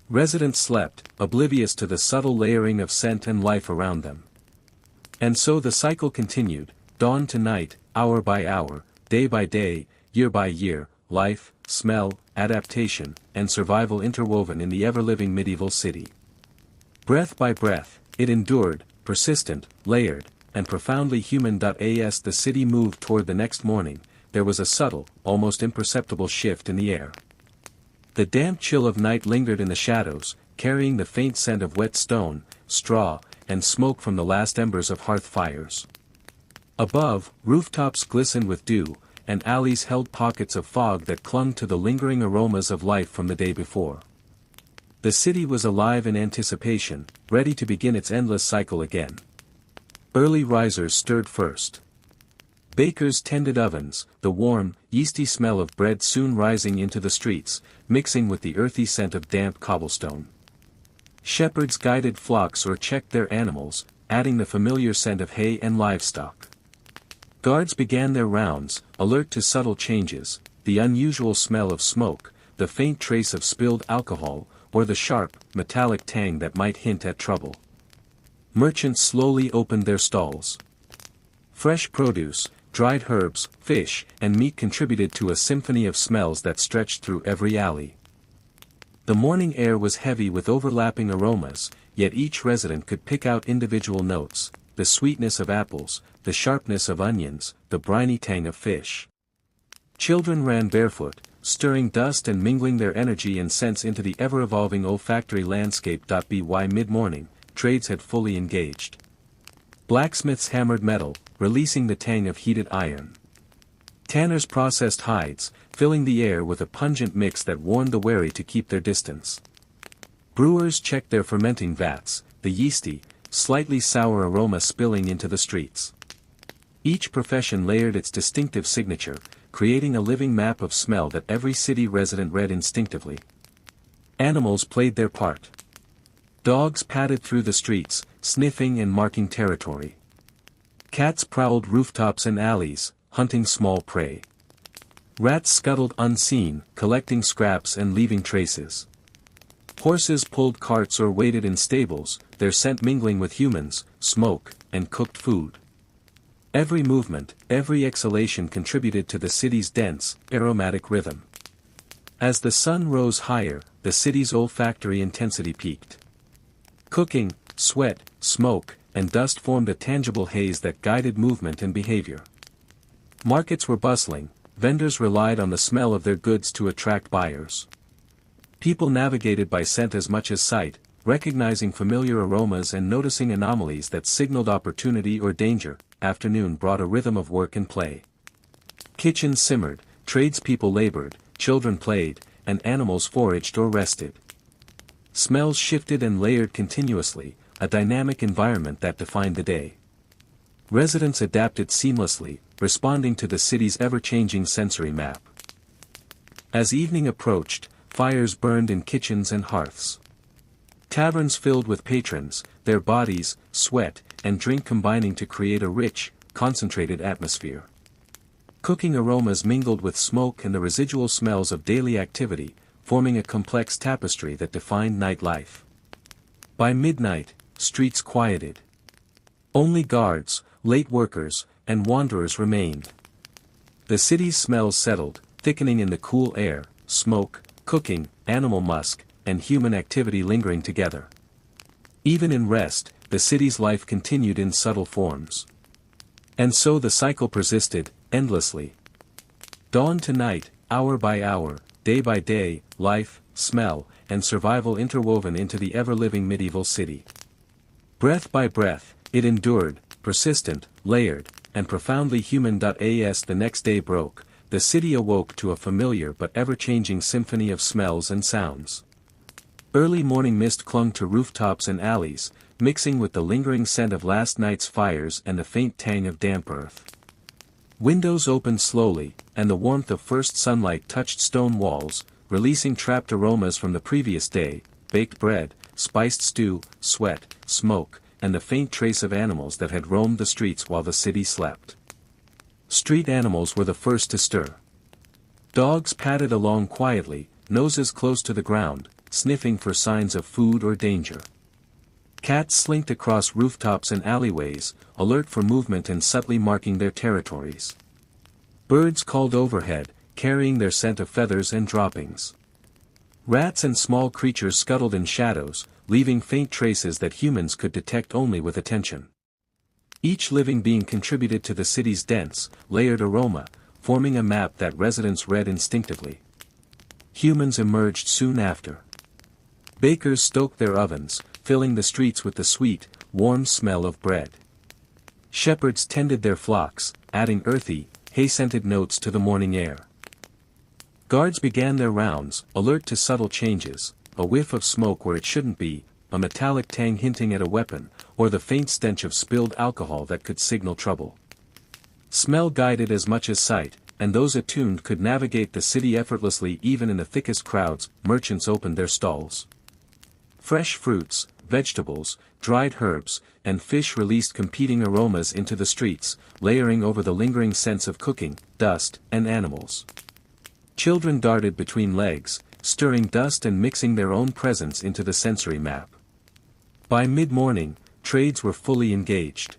Residents slept, oblivious to the subtle layering of scent and life around them. And so the cycle continued, dawn to night, hour by hour, day by day, year by year, life, smell, adaptation, and survival interwoven in the ever-living medieval city. Breath by breath, it endured, persistent, layered, and profoundly human. As the city moved toward the next morning, there was a subtle, almost imperceptible shift in the air. The damp chill of night lingered in the shadows, carrying the faint scent of wet stone, straw, and smoke from the last embers of hearth fires. Above, rooftops glistened with dew, and alleys held pockets of fog that clung to the lingering aromas of life from the day before. The city was alive in anticipation, ready to begin its endless cycle again. Early risers stirred first. Bakers tended ovens, the warm, yeasty smell of bread soon rising into the streets, mixing with the earthy scent of damp cobblestone. Shepherds guided flocks or checked their animals, adding the familiar scent of hay and livestock. Guards began their rounds, alert to subtle changes, the unusual smell of smoke, the faint trace of spilled alcohol, or the sharp, metallic tang that might hint at trouble. Merchants slowly opened their stalls. Fresh produce, dried herbs, fish, and meat contributed to a symphony of smells that stretched through every alley. The morning air was heavy with overlapping aromas, yet each resident could pick out individual notes, the sweetness of apples, the sharpness of onions, the briny tang of fish. Children ran barefoot, stirring dust and mingling their energy and scents into the ever-evolving olfactory landscape. By mid-morning, trades had fully engaged. Blacksmiths hammered metal, releasing the tang of heated iron. Tanners processed hides, filling the air with a pungent mix that warned the wary to keep their distance. Brewers checked their fermenting vats, the yeasty, slightly sour aroma spilling into the streets. Each profession layered its distinctive signature, creating a living map of smell that every city resident read instinctively. Animals played their part. Dogs padded through the streets, sniffing and marking territory. Cats prowled rooftops and alleys, hunting small prey. Rats scuttled unseen, collecting scraps and leaving traces. Horses pulled carts or waited in stables, their scent mingling with humans, smoke, and cooked food. Every movement, every exhalation contributed to the city's dense, aromatic rhythm. As the sun rose higher, the city's olfactory intensity peaked. Cooking, sweat, smoke, and dust formed a tangible haze that guided movement and behavior. Markets were bustling, vendors relied on the smell of their goods to attract buyers. People navigated by scent as much as sight, recognizing familiar aromas and noticing anomalies that signaled opportunity or danger. Afternoon brought a rhythm of work and play. Kitchens simmered, tradespeople labored, children played, and animals foraged or rested. Smells shifted and layered continuously, a dynamic environment that defined the day. Residents adapted seamlessly, responding to the city's ever-changing sensory map. As evening approached, fires burned in kitchens and hearths. Taverns filled with patrons, their bodies, sweat, and drink combining to create a rich, concentrated atmosphere. Cooking aromas mingled with smoke and the residual smells of daily activity, forming a complex tapestry that defined nightlife. By midnight, streets quieted. Only guards, late workers, and wanderers remained. The city's smells settled, thickening in the cool air, smoke, cooking, animal musk, and human activity lingering together. Even in rest, the city's life continued in subtle forms. And so the cycle persisted, endlessly. Dawn to night, hour by hour, day by day, life, smell, and survival interwoven into the ever-living medieval city. Breath by breath, it endured, persistent, layered, and profoundly human. As the next day broke, the city awoke to a familiar but ever-changing symphony of smells and sounds. Early morning mist clung to rooftops and alleys, mixing with the lingering scent of last night's fires and the faint tang of damp earth. Windows opened slowly, and the warmth of first sunlight touched stone walls, releasing trapped aromas from the previous day: baked bread, spiced stew, sweat, smoke, and the faint trace of animals that had roamed the streets while the city slept. Street animals were the first to stir. Dogs padded along quietly, noses close to the ground, sniffing for signs of food or danger. Cats slinked across rooftops and alleyways, alert for movement and subtly marking their territories. Birds called overhead, carrying their scent of feathers and droppings. Rats and small creatures scuttled in shadows, leaving faint traces that humans could detect only with attention. Each living being contributed to the city's dense, layered aroma, forming a map that residents read instinctively. Humans emerged soon after. Bakers stoked their ovens, filling the streets with the sweet, warm smell of bread. Shepherds tended their flocks, adding earthy, hay-scented notes to the morning air. Guards began their rounds, alert to subtle changes: a whiff of smoke where it shouldn't be, a metallic tang hinting at a weapon, or the faint stench of spilled alcohol that could signal trouble. Smell guided as much as sight, and those attuned could navigate the city effortlessly. Even in the thickest crowds, merchants opened their stalls. Fresh fruits, vegetables, dried herbs, and fish released competing aromas into the streets, layering over the lingering scents of cooking, dust, and animals. Children darted between legs, stirring dust and mixing their own presence into the sensory map. By mid-morning, trades were fully engaged.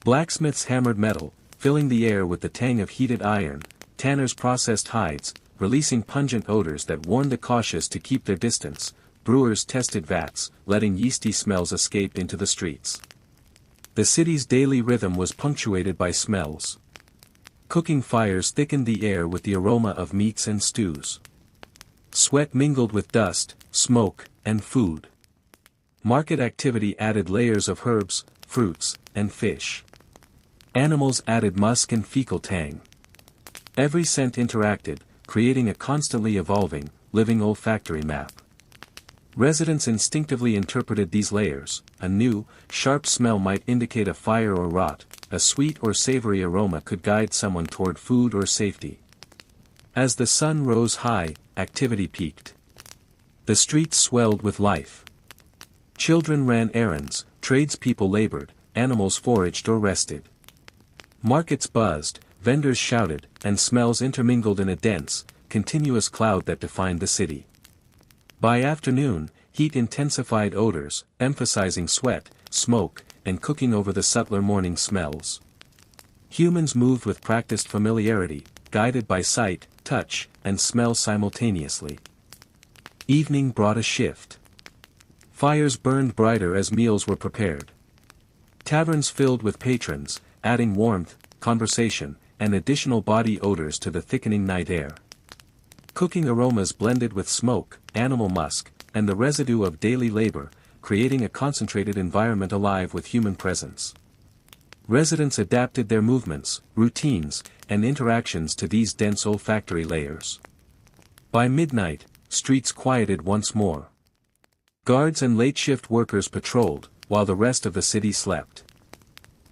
Blacksmiths hammered metal, filling the air with the tang of heated iron; tanners processed hides, releasing pungent odors that warned the cautious to keep their distance; brewers tested vats, letting yeasty smells escape into the streets. The city's daily rhythm was punctuated by smells. Cooking fires thickened the air with the aroma of meats and stews. Sweat mingled with dust, smoke, and food. Market activity added layers of herbs, fruits, and fish. Animals added musk and fecal tang. Every scent interacted, creating a constantly evolving, living olfactory map. Residents instinctively interpreted these layers: a new, sharp smell might indicate a fire or rot; a sweet or savory aroma could guide someone toward food or safety. As the sun rose high, activity peaked. The streets swelled with life. Children ran errands, tradespeople labored, animals foraged or rested. Markets buzzed, vendors shouted, and smells intermingled in a dense, continuous cloud that defined the city. By afternoon, heat intensified odors, emphasizing sweat, smoke, and cooking over the subtler morning smells. Humans moved with practiced familiarity, guided by sight, touch, and smell simultaneously. Evening brought a shift. Fires burned brighter as meals were prepared. Taverns filled with patrons, adding warmth, conversation, and additional body odors to the thickening night air. Cooking aromas blended with smoke, animal musk, and the residue of daily labor, creating a concentrated environment alive with human presence. Residents adapted their movements, routines, and interactions to these dense olfactory layers. By midnight, streets quieted once more. Guards and late-shift workers patrolled, while the rest of the city slept.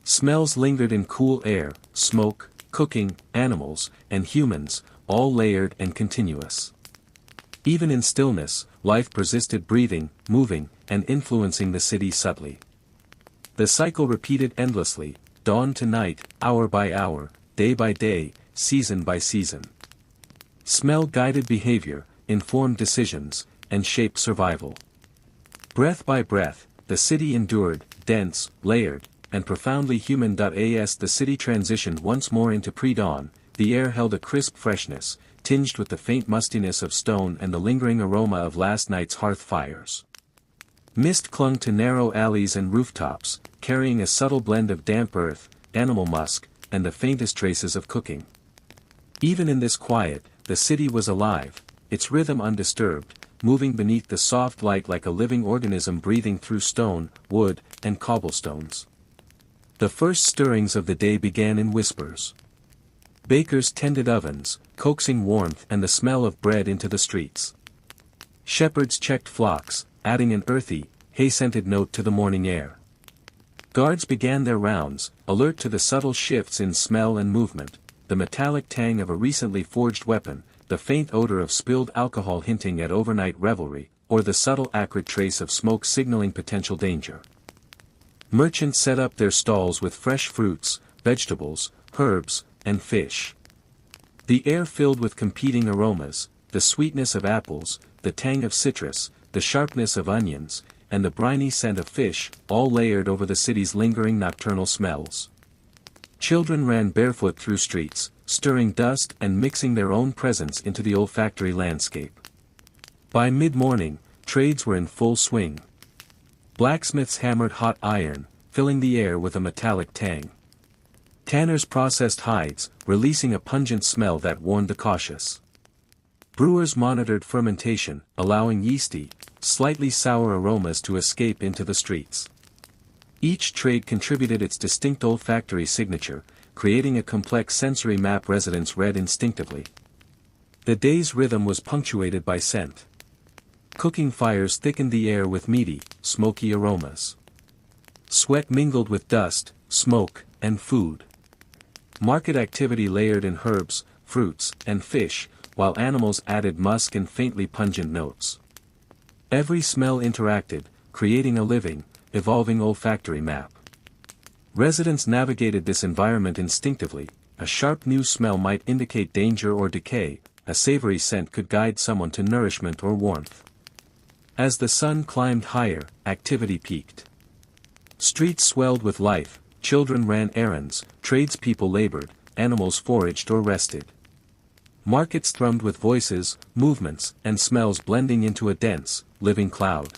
Smells lingered in cool air, smoke, cooking, animals, and humans, all layered and continuous. Even in stillness, life persisted, breathing, moving, and influencing the city subtly. The cycle repeated endlessly, dawn to night, hour by hour, day by day, season by season. Smell guided behavior, informed decisions, and shaped survival. Breath by breath, the city endured, dense, layered, and profoundly human. As the city transitioned once more into pre-dawn, the air held a crisp freshness, tinged with the faint mustiness of stone and the lingering aroma of last night's hearth fires. Mist clung to narrow alleys and rooftops, carrying a subtle blend of damp earth, animal musk, and the faintest traces of cooking. Even in this quiet, the city was alive, its rhythm undisturbed, moving beneath the soft light like a living organism breathing through stone, wood, and cobblestones. The first stirrings of the day began in whispers. Bakers tended ovens, coaxing warmth and the smell of bread into the streets. Shepherds checked flocks, adding an earthy, hay-scented note to the morning air. Guards began their rounds, alert to the subtle shifts in smell and movement, the metallic tang of a recently forged weapon, the faint odor of spilled alcohol hinting at overnight revelry, or the subtle acrid trace of smoke signaling potential danger. Merchants set up their stalls with fresh fruits, vegetables, herbs, and fish. The air filled with competing aromas, the sweetness of apples, the tang of citrus, the sharpness of onions, and the briny scent of fish, all layered over the city's lingering nocturnal smells. Children ran barefoot through streets, stirring dust and mixing their own presence into the olfactory landscape. By mid-morning, trades were in full swing. Blacksmiths hammered hot iron, filling the air with a metallic tang. Tanners processed hides, releasing a pungent smell that warned the cautious. Brewers monitored fermentation, allowing yeasty, slightly sour aromas to escape into the streets. Each trade contributed its distinct olfactory signature, creating a complex sensory map residents read instinctively. The day's rhythm was punctuated by scent. Cooking fires thickened the air with meaty, smoky aromas. Sweat mingled with dust, smoke, and food. Market activity layered in herbs, fruits, and fish, while animals added musk and faintly pungent notes. Every smell interacted, creating a living, evolving olfactory map. Residents navigated this environment instinctively. A sharp new smell might indicate danger or decay, a savory scent could guide someone to nourishment or warmth. As the sun climbed higher, activity peaked. Streets swelled with life, children ran errands, tradespeople labored, animals foraged or rested. Markets thrummed with voices, movements, and smells blending into a dense, living cloud.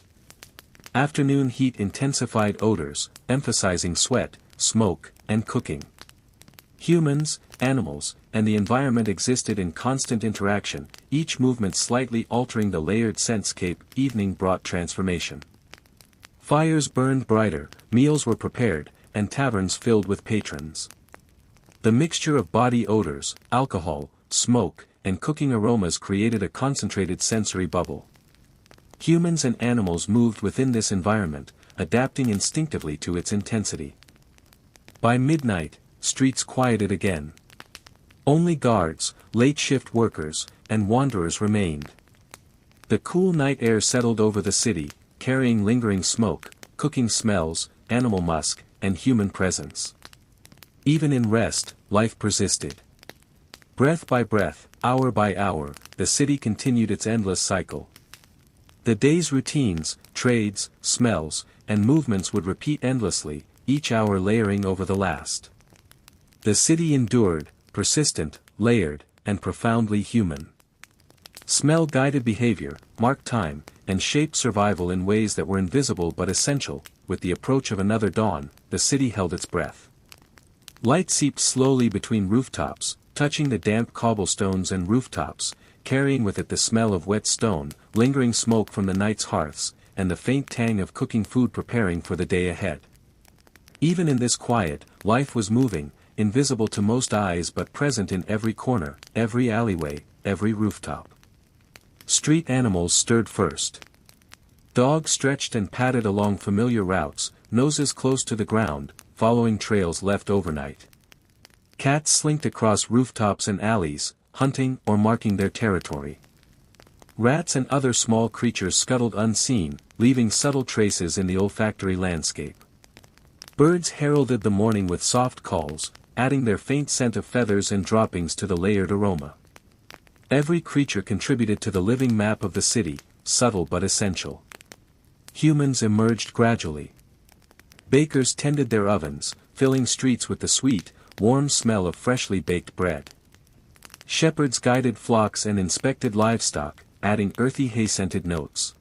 Afternoon heat intensified odors, emphasizing sweat, smoke, and cooking. Humans, animals, and the environment existed in constant interaction, each movement slightly altering the layered scentscape. Evening brought transformation. Fires burned brighter, meals were prepared, and taverns filled with patrons. The mixture of body odors, alcohol, smoke, and cooking aromas created a concentrated sensory bubble. Humans and animals moved within this environment, adapting instinctively to its intensity. By midnight, streets quieted again. Only guards, late-shift workers, and wanderers remained. The cool night air settled over the city, carrying lingering smoke, cooking smells, animal musk, and human presence. Even in rest, life persisted. Breath by breath, hour by hour, the city continued its endless cycle. The day's routines, trades, smells, and movements would repeat endlessly, each hour layering over the last. The city endured, persistent, layered, and profoundly human. Smell guided behavior, marked time, and shaped survival in ways that were invisible but essential. With the approach of another dawn, the city held its breath. Light seeped slowly between rooftops, touching the damp cobblestones and rooftops, carrying with it the smell of wet stone, lingering smoke from the night's hearths, and the faint tang of cooking food preparing for the day ahead. Even in this quiet, life was moving, invisible to most eyes but present in every corner, every alleyway, every rooftop. Street animals stirred first. Dogs stretched and padded along familiar routes, noses close to the ground, following trails left overnight. Cats slinked across rooftops and alleys, hunting or marking their territory. Rats and other small creatures scuttled unseen, leaving subtle traces in the olfactory landscape. Birds heralded the morning with soft calls, adding their faint scent of feathers and droppings to the layered aroma. Every creature contributed to the living map of the city, subtle but essential. Humans emerged gradually. Bakers tended their ovens, filling streets with the sweet, warm smell of freshly baked bread. Shepherds guided flocks and inspected livestock, adding earthy hay-scented notes.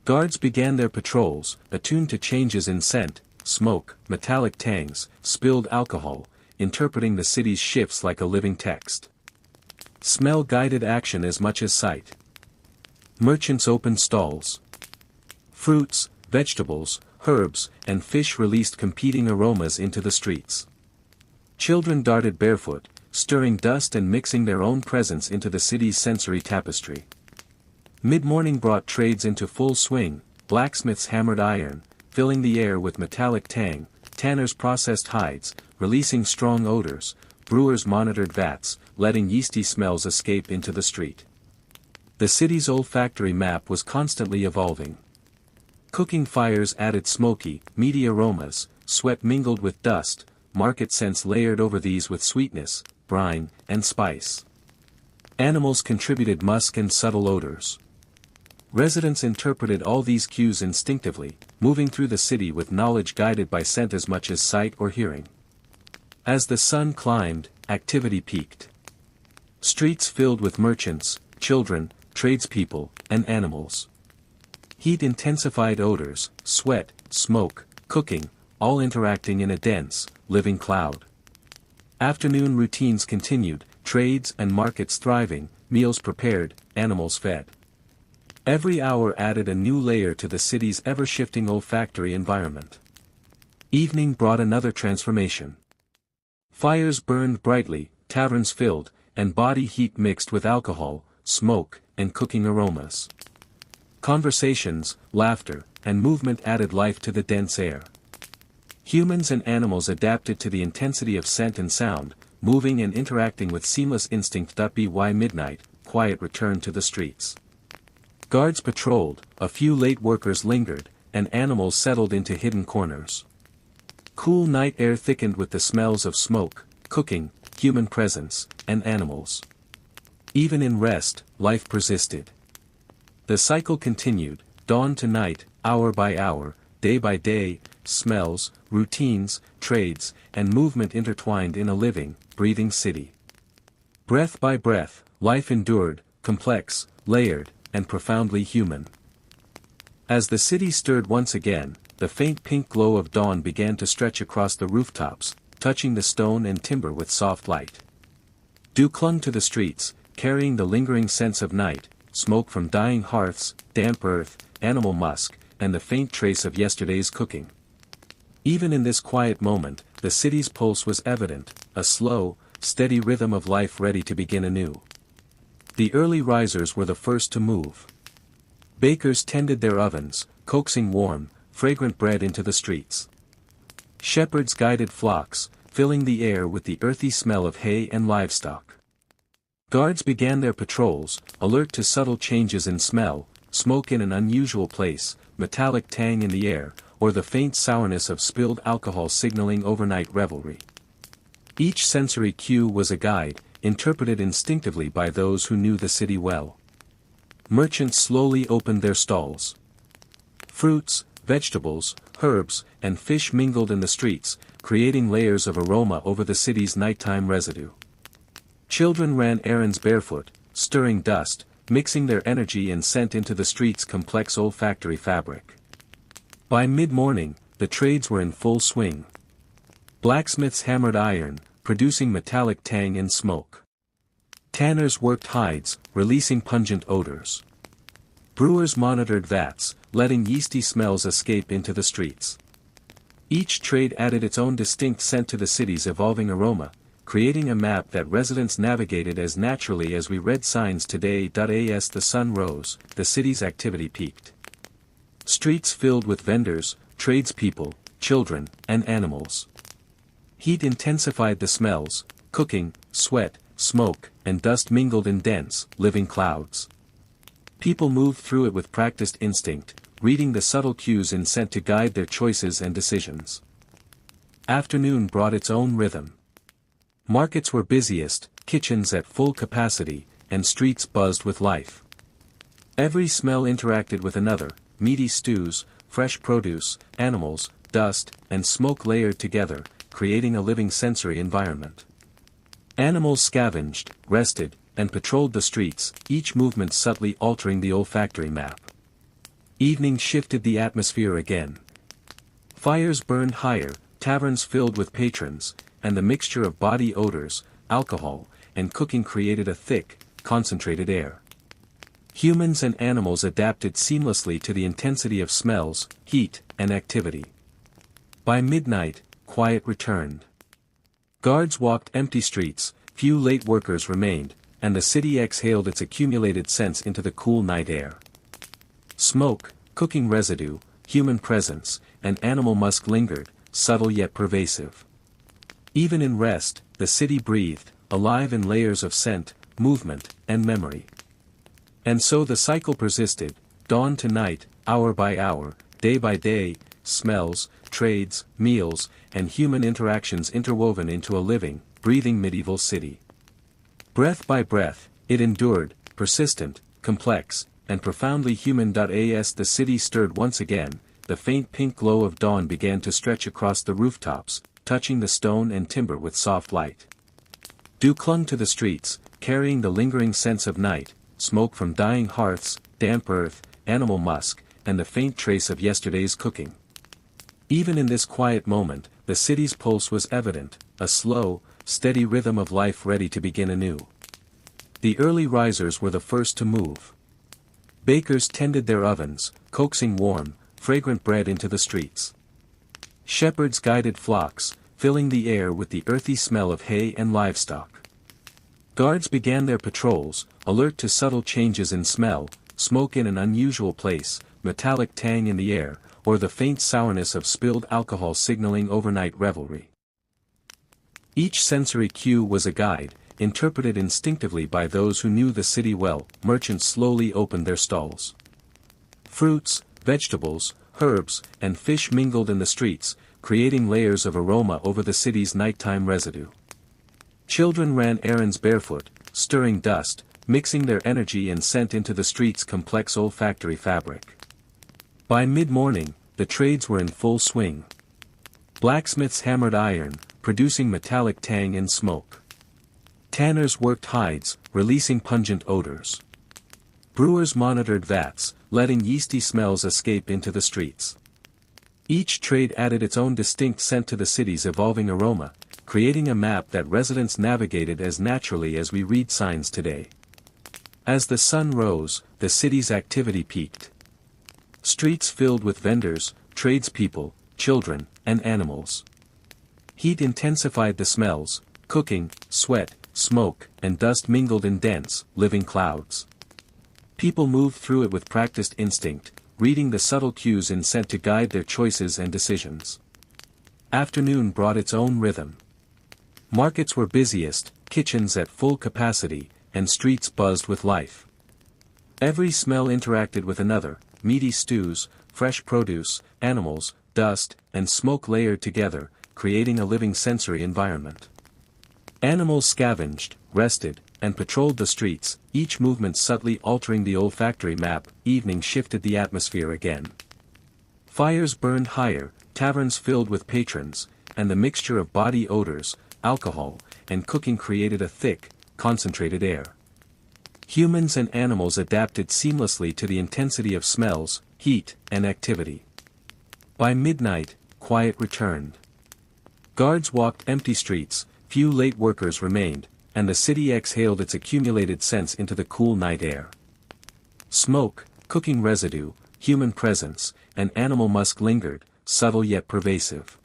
Guards began their patrols, attuned to changes in scent, smoke, metallic tangs, spilled alcohol, interpreting the city's shifts like a living text. Smell guided action as much as sight. Merchants opened stalls. Fruits, vegetables, herbs, and fish released competing aromas into the streets. Children darted barefoot, stirring dust and mixing their own presence into the city's sensory tapestry. Mid-morning brought trades into full swing, blacksmiths hammered iron, filling the air with metallic tang, tanners processed hides, releasing strong odors, brewers monitored vats, letting yeasty smells escape into the street. The city's olfactory map was constantly evolving. Cooking fires added smoky, meaty aromas, sweat mingled with dust, market scents layered over these with sweetness, brine, and spice. Animals contributed musk and subtle odors. Residents interpreted all these cues instinctively, moving through the city with knowledge guided by scent as much as sight or hearing. As the sun climbed, activity peaked. Streets filled with merchants, children, tradespeople, and animals. Heat intensified odors, sweat, smoke, cooking, all interacting in a dense, living cloud. Afternoon routines continued, trades and markets thriving, meals prepared, animals fed. Every hour added a new layer to the city's ever-shifting olfactory environment. Evening brought another transformation. Fires burned brightly, taverns filled, and body heat mixed with alcohol, smoke, and cooking aromas. Conversations, laughter, and movement added life to the dense air. Humans and animals adapted to the intensity of scent and sound, moving and interacting with seamless instinct. By midnight, quiet returned to the streets. Guards patrolled, a few late workers lingered, and animals settled into hidden corners. Cool night air thickened with the smells of smoke, cooking, human presence, and animals. Even in rest, life persisted. The cycle continued, dawn to night, hour by hour, day by day, smells, routines, trades, and movement intertwined in a living, breathing city. Breath by breath, life endured, complex, layered, and profoundly human. As the city stirred once again, the faint pink glow of dawn began to stretch across the rooftops, touching the stone and timber with soft light. Dew clung to the streets, carrying the lingering sense of night, smoke from dying hearths, damp earth, animal musk, and the faint trace of yesterday's cooking. Even in this quiet moment, the city's pulse was evident, a slow, steady rhythm of life ready to begin anew. The early risers were the first to move. Bakers tended their ovens, coaxing warm, fragrant bread into the streets. Shepherds guided flocks, filling the air with the earthy smell of hay and livestock. Guards began their patrols, alert to subtle changes in smell, smoke in an unusual place, metallic tang in the air, or the faint sourness of spilled alcohol signaling overnight revelry. Each sensory cue was a guide, interpreted instinctively by those who knew the city well. Merchants slowly opened their stalls. Fruits, vegetables, herbs, and fish mingled in the streets, creating layers of aroma over the city's nighttime residue. Children ran errands barefoot, stirring dust, mixing their energy and scent into the street's complex olfactory fabric. By mid-morning, the trades were in full swing. Blacksmiths hammered iron, producing metallic tang and smoke. Tanners worked hides, releasing pungent odors. Brewers monitored vats, letting yeasty smells escape into the streets. Each trade added its own distinct scent to the city's evolving aroma, creating a map that residents navigated as naturally as we read signs today. As the sun rose, the city's activity peaked. Streets filled with vendors, tradespeople, children, and animals. Heat intensified the smells, cooking, sweat, smoke, and dust mingled in dense, living clouds. People moved through it with practiced instinct, reading the subtle cues in scent to guide their choices and decisions. Afternoon brought its own rhythm. Markets were busiest, kitchens at full capacity, and streets buzzed with life. Every smell interacted with another: meaty stews, fresh produce, animals, dust, and smoke layered together, creating a living sensory environment. Animals scavenged, rested, and patrolled the streets, each movement subtly altering the olfactory map. Evening shifted the atmosphere again. Fires burned higher, taverns filled with patrons, and the mixture of body odors, alcohol, and cooking created a thick, concentrated air. Humans and animals adapted seamlessly to the intensity of smells, heat, and activity. By midnight, quiet returned. Guards walked empty streets, few late workers remained, and the city exhaled its accumulated scents into the cool night air. Smoke, cooking residue, human presence, and animal musk lingered, subtle yet pervasive. Even in rest, the city breathed, alive in layers of scent, movement, and memory. And so the cycle persisted, dawn to night, hour by hour, day by day, smells, trades, meals, and human interactions interwoven into a living, breathing medieval city. Breath by breath, it endured, persistent, complex, and profoundly human. As the city stirred once again, the faint pink glow of dawn began to stretch across the rooftops, touching the stone and timber with soft light. Dew clung to the streets, carrying the lingering sense of night, smoke from dying hearths, damp earth, animal musk, and the faint trace of yesterday's cooking. Even in this quiet moment, the city's pulse was evident, a slow, steady rhythm of life ready to begin anew. The early risers were the first to move. Bakers tended their ovens, coaxing warm, fragrant bread into the streets. Shepherds guided flocks, filling the air with the earthy smell of hay and livestock. Guards began their patrols, alert to subtle changes in smell, smoke in an unusual place, metallic tang in the air, or the faint sourness of spilled alcohol signaling overnight revelry. Each sensory cue was a guide, interpreted instinctively by those who knew the city well. Merchants slowly opened their stalls. Fruits, vegetables, herbs, and fish mingled in the streets, creating layers of aroma over the city's nighttime residue. Children ran errands barefoot, stirring dust, mixing their energy and scent into the street's complex olfactory fabric. By mid-morning, the trades were in full swing. Blacksmiths hammered iron, producing metallic tang and smoke. Tanners worked hides, releasing pungent odors. Brewers monitored vats, letting yeasty smells escape into the streets. Each trade added its own distinct scent to the city's evolving aroma, creating a map that residents navigated as naturally as we read signs today. As the sun rose, the city's activity peaked. Streets filled with vendors, tradespeople, children, and animals. Heat intensified the smells, cooking, sweat, smoke, and dust mingled in dense, living clouds. People moved through it with practiced instinct, reading the subtle cues in scent to guide their choices and decisions. Afternoon brought its own rhythm. Markets were busiest, kitchens at full capacity, and streets buzzed with life. Every smell interacted with another: meaty stews, fresh produce, animals, dust, and smoke layered together, creating a living sensory environment. Animals scavenged, rested, and patrolled the streets, each movement subtly altering the olfactory map. Evening shifted the atmosphere again. Fires burned higher, taverns filled with patrons, and the mixture of body odors, alcohol, and cooking created a thick, concentrated air. Humans and animals adapted seamlessly to the intensity of smells, heat, and activity. By midnight, quiet returned. Guards walked empty streets, few late workers remained, and the city exhaled its accumulated scents into the cool night air. Smoke, cooking residue, human presence, and animal musk lingered, subtle yet pervasive.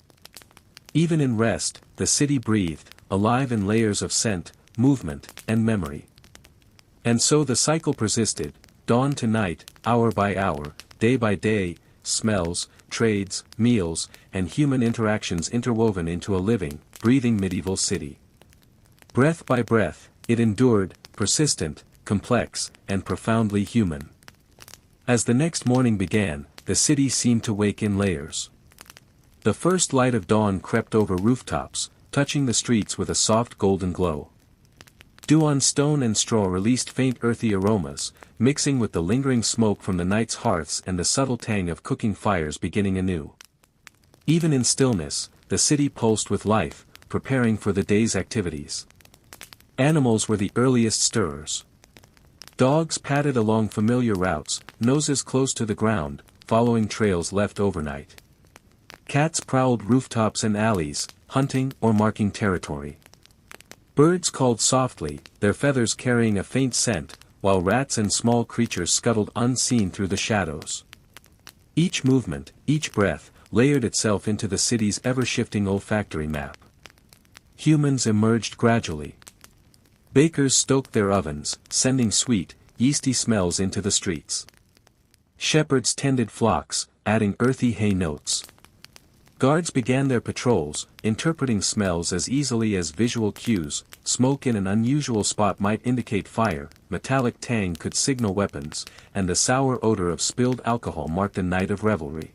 Even in rest, the city breathed, alive in layers of scent, movement, and memory. And so the cycle persisted, dawn to night, hour by hour, day by day, smells, trades, meals, and human interactions interwoven into a living, breathing medieval city. Breath by breath, it endured, persistent, complex, and profoundly human. As the next morning began, the city seemed to wake in layers. The first light of dawn crept over rooftops, touching the streets with a soft golden glow. Dew on stone and straw released faint earthy aromas, mixing with the lingering smoke from the night's hearths and the subtle tang of cooking fires beginning anew. Even in stillness, the city pulsed with life, preparing for the day's activities. Animals were the earliest stirrers. Dogs padded along familiar routes, noses close to the ground, following trails left overnight. Cats prowled rooftops and alleys, hunting or marking territory. Birds called softly, their feathers carrying a faint scent, while rats and small creatures scuttled unseen through the shadows. Each movement, each breath, layered itself into the city's ever-shifting olfactory map. Humans emerged gradually. Bakers stoked their ovens, sending sweet, yeasty smells into the streets. Shepherds tended flocks, adding earthy hay notes. Guards began their patrols, interpreting smells as easily as visual cues. Smoke in an unusual spot might indicate fire, metallic tang could signal weapons, and the sour odor of spilled alcohol marked a night of revelry.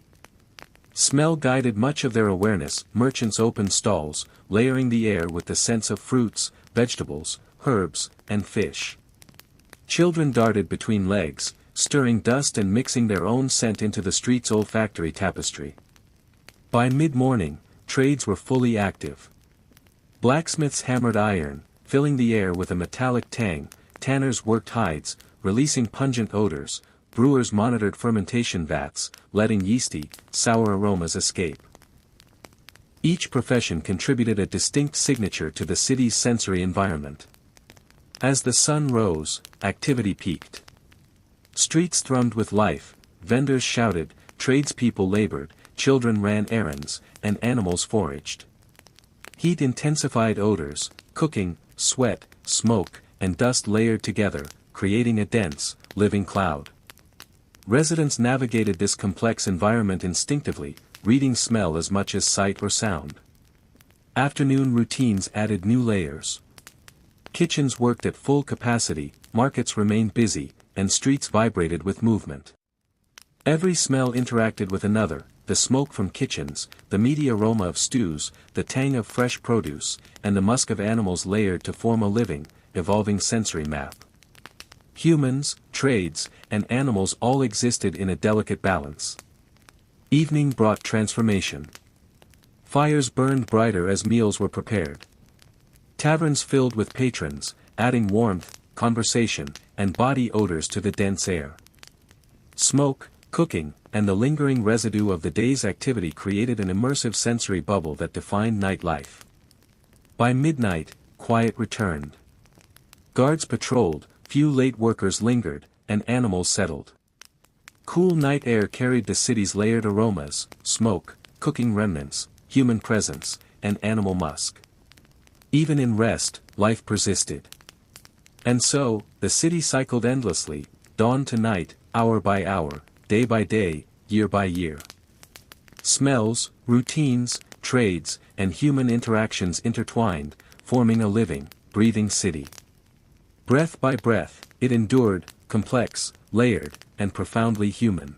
Smell guided much of their awareness. Merchants opened stalls, layering the air with the scents of fruits, vegetables, herbs, and fish. Children darted between legs, stirring dust and mixing their own scent into the street's olfactory tapestry. By mid-morning, trades were fully active. Blacksmiths hammered iron, filling the air with a metallic tang, tanners worked hides, releasing pungent odors, brewers monitored fermentation vats, letting yeasty, sour aromas escape. Each profession contributed a distinct signature to the city's sensory environment. As the sun rose, activity peaked. Streets thrummed with life, vendors shouted, tradespeople labored, children ran errands, and animals foraged. Heat intensified odors, cooking, sweat, smoke, and dust layered together, creating a dense, living cloud. Residents navigated this complex environment instinctively, reading smell as much as sight or sound. Afternoon routines added new layers. Kitchens worked at full capacity, markets remained busy, and streets vibrated with movement. Every smell interacted with another, the smoke from kitchens, the meaty aroma of stews, the tang of fresh produce, and the musk of animals layered to form a living, evolving sensory map. Humans, trades, and animals all existed in a delicate balance. Evening brought transformation. Fires burned brighter as meals were prepared. Taverns filled with patrons, adding warmth, conversation, and body odors to the dense air. Smoke, cooking, and the lingering residue of the day's activity created an immersive sensory bubble that defined nightlife. By midnight, quiet returned. Guards patrolled, few late workers lingered, and animals settled. Cool night air carried the city's layered aromas, smoke, cooking remnants, human presence, and animal musk. Even in rest, life persisted. And so, the city cycled endlessly, dawn to night, hour by hour, day by day, year by year. Smells, routines, trades, and human interactions intertwined, forming a living, breathing city. Breath by breath, it endured, complex, layered, and profoundly human.